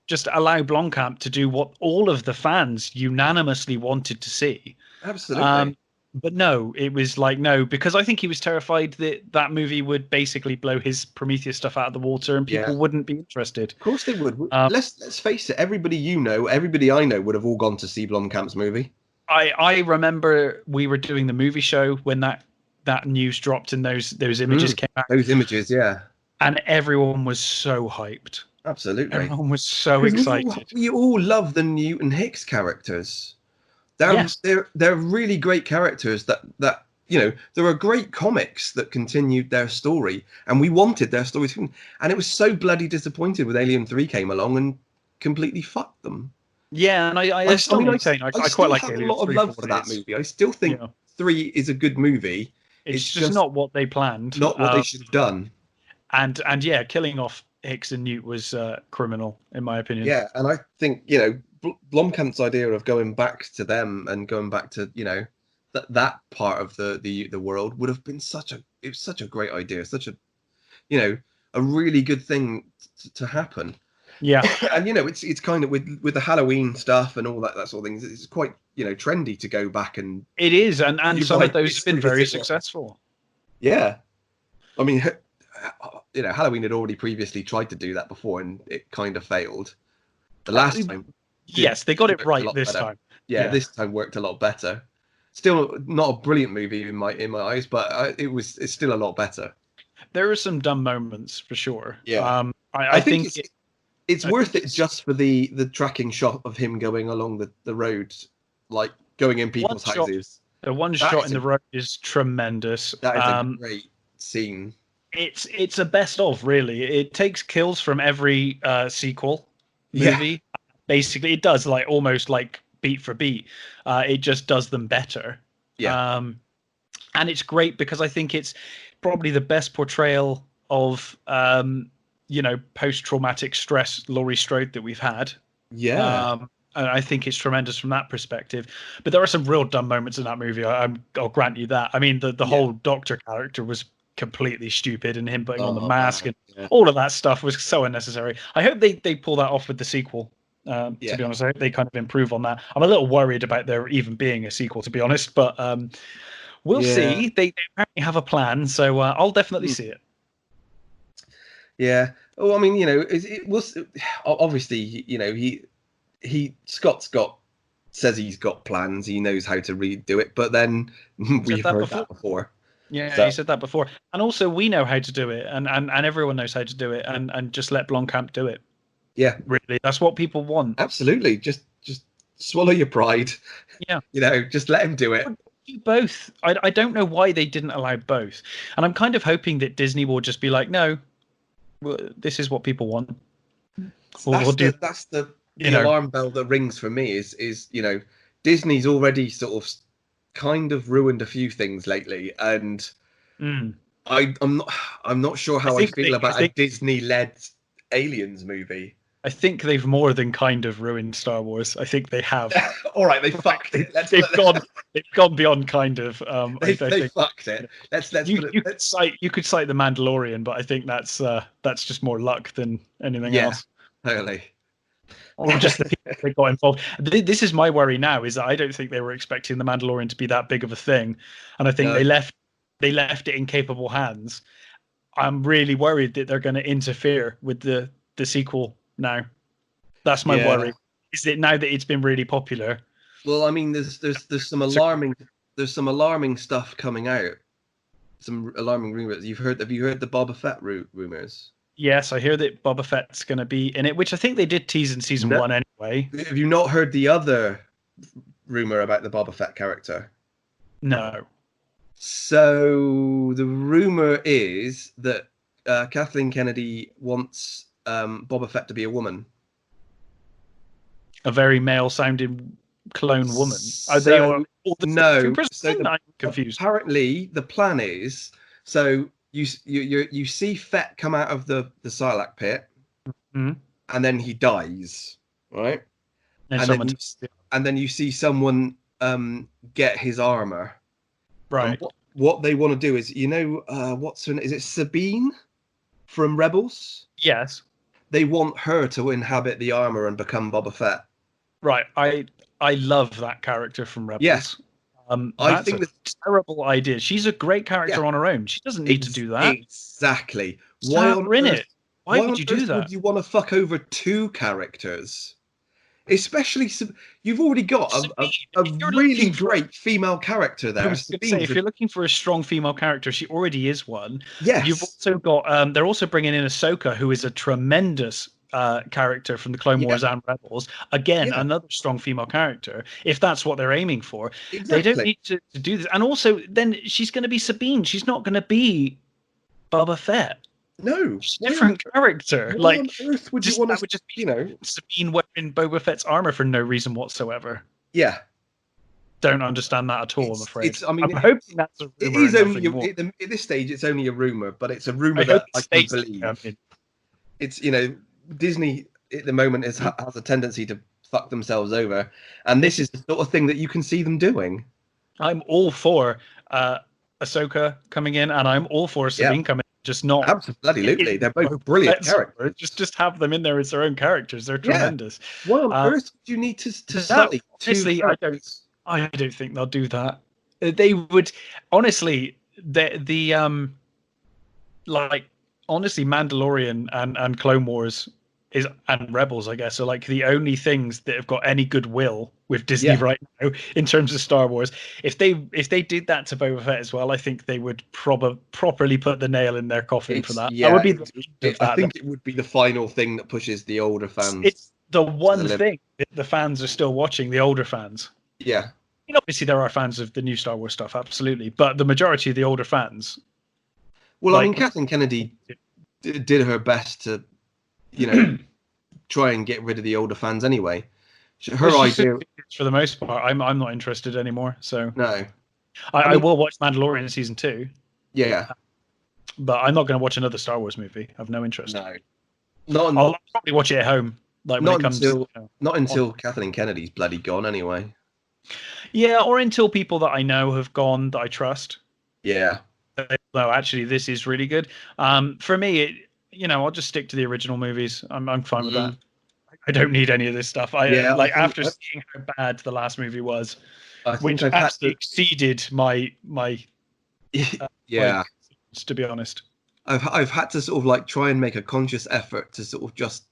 Just allow Blomkamp to do what all of the fans unanimously wanted to see. absolutely. Um, but no, it was like, no, because I think he was terrified that that movie would basically blow his Prometheus stuff out of the water and Yeah. people wouldn't be interested. Of course they would. Um, Let's face it. Everybody I know would have all gone to see Blomkamp's movie. I remember we were doing the movie show when that news dropped and those images came out, Those images, yeah, and everyone was so hyped. absolutely. Everyone was so Because excited. we all love the Newton Hicks characters. They're Yes. they're really great characters that there are great comics that continued their story, and we wanted their stories, and it was so bloody disappointed when Alien 3 came along and completely fucked them. Yeah, and I still maintain I I quite still like have a Alien lot of 3 for love for what it that is. movie. I still think Yeah. 3 is a good movie. It's It's just just not what they planned. not what they should have done. And yeah, killing off Hicks and Newt was criminal, in my opinion. Yeah, and I think Blomkamp's idea of going back to them and going back to that part of the world would have been it was such a great idea, such a a really good thing to happen. Yeah, And it's kind of with the Halloween stuff and all that sort of things. It's quite trendy to go back and it is, and some of rewrite those have been history very as it was. successful. Yeah, I mean, Halloween had already previously tried to do that before, and it kind of failed. The last time, yes, they got it worked a right lot this better. time. Yeah, this time worked a lot better. Still not a brilliant movie in my eyes, but it's still a lot better. There are some dumb moments for sure. Yeah. I think it's worth it just for the tracking shot of him going along the road, like going in people's houses. The one shot in the road is tremendous. That is a great scene. It's a best of, really. It takes kills from every sequel movie. Yeah. Basically, it does like almost like beat for beat. It just does them better. Yeah. And it's great because I think it's probably the best portrayal of post-traumatic stress Laurie Strode that we've had. Yeah. And I think it's tremendous from that perspective. But there are some real dumb moments in that movie. I'll grant you that. I mean, the whole doctor character was completely stupid, and him putting on the mask and all of that stuff was so unnecessary. I hope they pull that off with the sequel. To be honest, I hope they kind of improve on that. I'm a little worried about there even being a sequel, to be honest, but we'll see. They apparently have a plan, so I'll definitely see it. Yeah. Oh, I mean, it was obviously, Scott says he's got plans. He knows how to redo it, but then we've heard that before. Yeah, he said that before, and also we know how to do it, and everyone knows how to do it, and just let Blomkamp do it. Yeah, really, that's what people want. Absolutely, just swallow your pride. Yeah, just let him do it. Both. I don't know why they didn't allow both, and I'm kind of hoping that Disney will just be like, no, this is what people want. That's the alarm bell that rings for me. Is Disney's already sort of kind of ruined a few things lately, and I'm not sure how I feel about a Disney-led Aliens movie. I think they've more than kind of ruined Star Wars. I think they have. All right, they fucked it. They've gone beyond kind of. They fucked it. You could cite The Mandalorian, but I think that's just more luck than anything else. Totally. Or just the people that got involved. This is my worry now, is that I don't think they were expecting The Mandalorian to be that big of a thing, and I think they left it in capable hands. I'm really worried that they're going to interfere with the sequel now. That's my worry. Is that now that it's been really popular? Well, I mean, there's some alarming stuff coming out. Some alarming rumors. Have you heard the Boba Fett rumors? Yes, I hear that Boba Fett's going to be in it, which I think they did tease in season 1 anyway. way. Have you not heard the other rumor about the Boba Fett character? No. So the rumor is that Kathleen Kennedy wants Boba Fett to be a woman. A very male-sounding clone woman. Are So, they all the no. so I'm confused. Apparently, the plan is so you see Fett come out of the Sarlacc pit, and then he dies, right? And then you see someone get his armor. Right. And what they want to do is, what's her name? Is it Sabine from Rebels? Yes. They want her to inhabit the armor and become Boba Fett. Right. I love that character from Rebels. Yes. I think that's a terrible idea. She's a great character on her own. She doesn't need to do that. Exactly. Why would you do that? Would you want to fuck over two characters? Especially, you've already got a really great female character there. I was going to say, if you're looking for a strong female character, she already is one. Yes. You've also got, they're also bringing in Ahsoka, who is a tremendous character from the Clone Wars and Rebels. Again, another strong female character, if that's what they're aiming for. Exactly. They don't need to do this. And also, then she's going to be Sabine. She's not going to be Boba Fett. No, she's a different character. Like, on earth would you want to, just be, Sabine wearing Boba Fett's armor for no reason whatsoever. Yeah. Don't understand that at all, I'm afraid. I'm hoping that's a rumor. It is only, at this stage, it's only a rumor, but it's a rumor that I can believe. It's, Disney at the moment has a tendency to fuck themselves over. And this is the sort of thing that you can see them doing. I'm all for Ahsoka coming in, and I'm all for Sabine coming in. Just not absolutely. They're both brilliant characters. Just have them in there as their own characters. They're tremendous. Why on earth would you need to study? Honestly, I don't think they'll do that. They would honestly honestly Mandalorian and Clone Wars and Rebels, I guess, are like the only things that have got any goodwill with Disney right now in terms of Star Wars. If they did that to Boba Fett as well, I think they would properly put the nail in their coffin for that. Yeah, that would be I think it would be the final thing that pushes the older fans. It's the one thing that the fans are still watching, the older fans. Yeah. Obviously there are fans of the new Star Wars stuff, absolutely, but the majority of the older fans. Well, I mean, Kathleen Kennedy did her best to, try and get rid of the older fans anyway. Her idea, for the most part, I'm not interested anymore. So no, I will watch Mandalorian season 2. Yeah, but I'm not going to watch another Star Wars movie. I've no interest. No, I'll probably watch it at home. Like when not until Kathleen Kennedy's bloody gone anyway. Yeah, or until people that I know have gone that I trust. Yeah. No, actually, this is really good. For me, I'll just stick to the original movies. I'm fine with that. I don't need any of this stuff. After seeing how bad the last movie was, which actually exceeded my to be honest. I've had to sort of try and make a conscious effort to sort of just,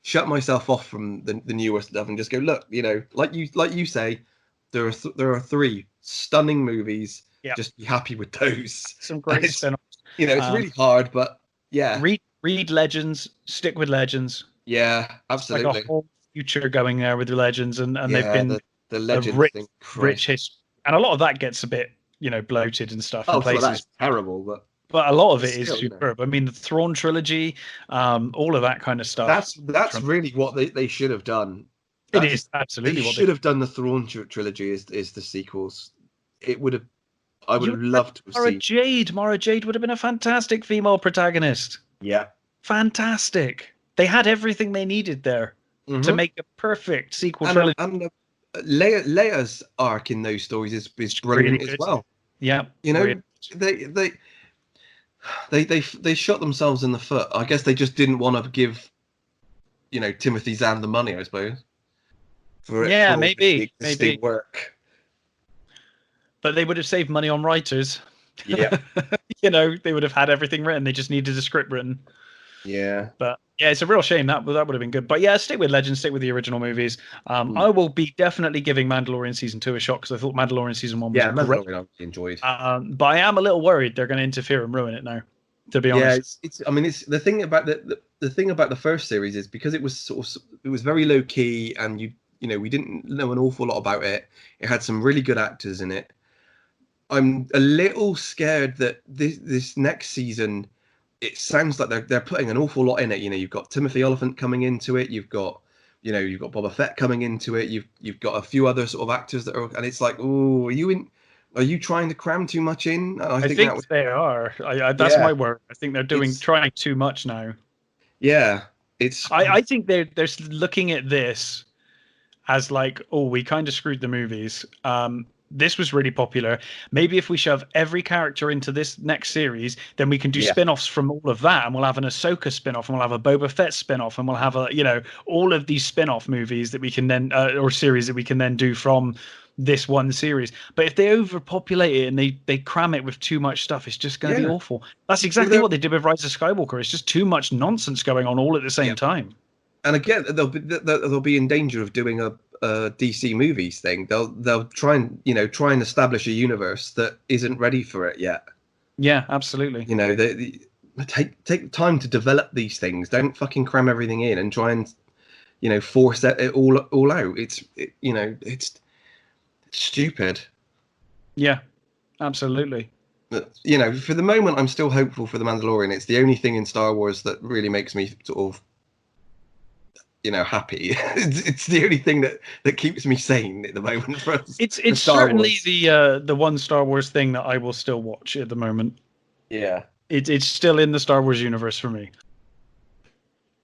shut myself off from the newer stuff and just go, look, like you say, there are 3 stunning movies. Yeah. Just be happy with those. Some great spin-offs. It's really hard, but yeah. Read Legends, stick with Legends. Yeah, absolutely. Like a whole future going there with the Legends, and they've been the Legends rich history, and a lot of that gets a bit bloated and stuff. Oh, so that's terrible, but a lot of it is superb. I mean, the Thrawn trilogy, all of that kind of stuff. That's really what they should have done. It is absolutely what they should have done. The Thrawn trilogy is the sequels. It would have. I would have loved to have seen Mara Jade would have been a fantastic female protagonist. Yeah, fantastic. They had everything they needed there to make a perfect sequel trilogy. And Leia's arc in those stories is brilliant as well. Yeah, they shot themselves in the foot. I guess they just didn't want to give, Timothy Zahn the money, I suppose. Maybe work. But they would have saved money on writers. Yeah. They would have had everything written. They just needed a script written. Yeah. But yeah, it's a real shame. That would have been good. But yeah, stick with Legends, stick with the original movies. I will be definitely giving Mandalorian season 2 a shot because I thought Mandalorian season 1 was great. I enjoyed. But I am a little worried they're going to interfere and ruin it now. to be Yeah, honest. it's. I mean, it's the thing about the thing about the first series is because it was it was very low key, and we didn't know an awful lot about it. It had some really good actors in it. I'm a little scared that this next season, it sounds like they're putting an awful lot in it. You've got Timothy Oliphant coming into it. You've got Boba Fett coming into it. You've got a few other sort of actors that are, and it's like, oh, are you trying to cram too much in? And I think think that was, they are. That's yeah, my word. I think they're it's trying too much now. yeah, it's I think they're looking at this as like, oh, we kind of screwed the movies. This was really popular. Maybe if we shove every character into this next series, then we can do yeah, spin-offs from all of that, and we'll have an Ahsoka spin-off, and we'll have a Boba Fett spin-off, and we'll have all of these spin-off movies that we can then or series that we can then do from this one series. But if they overpopulate it and they cram it with too much stuff, it's just going to be yeah. awful. That's Well, exactly what they did with Rise of Skywalker. It's just too much nonsense going on all at the same time. And again, they'll be in danger of doing a DC movies thing. They'll try and establish a universe that isn't ready for it yet. Yeah, absolutely. Take time to develop these things. Don't fucking cram everything in and try and force it all out. It's stupid. Yeah, absolutely. But, for the moment, I'm still hopeful for The Mandalorian. It's the only thing in Star Wars that really makes me sort of happy. It's the only thing that keeps me sane at the moment. It's certainly the one Star Wars thing that I will still watch at the moment. Yeah, it's still in the Star Wars universe for me.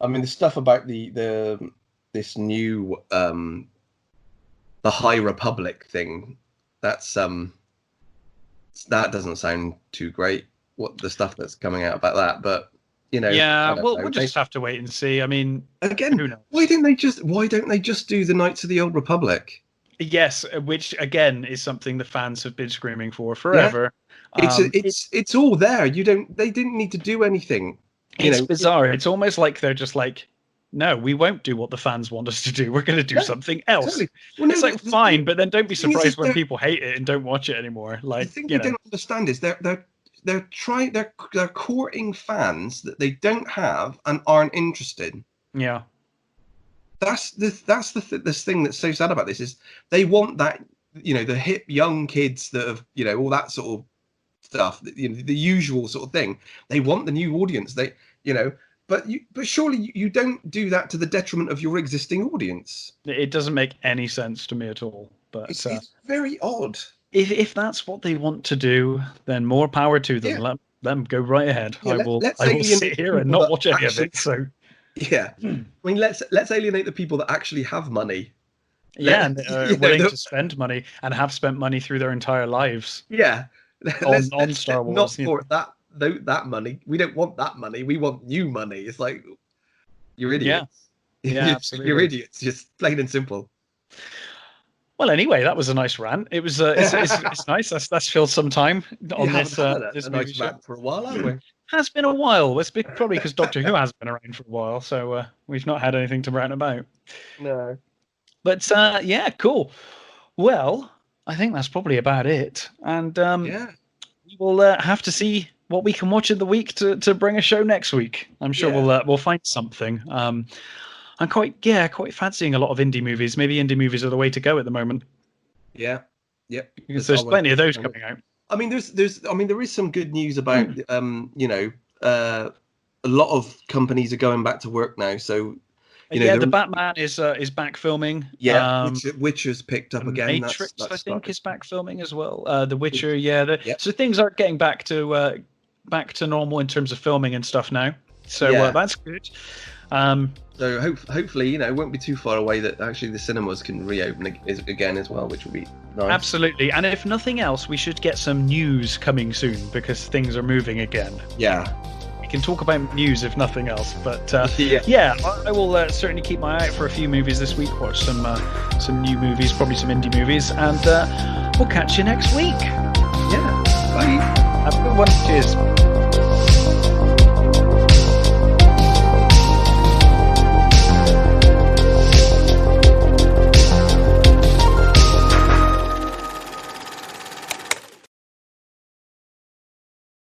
I mean, the stuff about this new the High Republic thing, that doesn't sound too great. What the stuff that's coming out about that, but yeah, we'll just have to wait and see. I mean, again, who knows? Why don't they just do the Knights of the Old Republic? Yes, which again is something the fans have been screaming for forever. Yeah. It's all there. They didn't need to do anything. It's bizarre. It's almost like they're just like, no, we won't do what the fans want us to do. We're going to do something else. Totally. Well, it's like fine, but then don't be surprised when people hate it and don't watch it anymore. Like, the thing they don't understand is they're courting fans that they don't have and aren't interested. Yeah, that's this thing that's so sad about this is they want that the hip young kids that have all that sort of stuff, the usual sort of thing. They want the new audience. But surely you don't do that to the detriment of your existing audience. It doesn't make any sense to me at all. But it's very odd. If that's what they want to do, then more power to them. Yeah. Let them go right ahead. Yeah, I will sit here and not watch any of it. So yeah, I mean, let's alienate the people that actually have money. Yeah, and are willing to spend money and have spent money through their entire lives. Yeah, on Star Wars. Not for that money. We don't want that money. We want new money. It's like you're idiots. Yeah, absolutely. You're idiots. Just plain and simple. Well, anyway, that was a nice rant. It was. It's nice. That's filled some time on this. This nice rant for a while, haven't we? Has been a while. It's probably because Doctor Who has been around for a while, so we've not had anything to rant about. No. But yeah, cool. Well, I think that's probably about it. And we will have to see what we can watch in the week to bring a show next week. I'm sure we'll find something. I'm quite fancying a lot of indie movies. Maybe indie movies are the way to go at the moment. Yeah, yeah. Because there's plenty of those coming out. I mean, there is some good news about a lot of companies are going back to work now. So the Batman is back filming. Yeah, Witcher's picked up again. Matrix, I think, is back filming as well. The Witcher, So things are getting back to normal in terms of filming and stuff now. So that's good. So hopefully, it won't be too far away that actually the cinemas can reopen again as well, which will be nice. Absolutely. And if nothing else, we should get some news coming soon because things are moving again. Yeah. We can talk about news if nothing else. But I will certainly keep my eye out for a few movies this week, watch some new movies, probably some indie movies, and we'll catch you next week. Yeah. Bye. Have a good one. Cheers.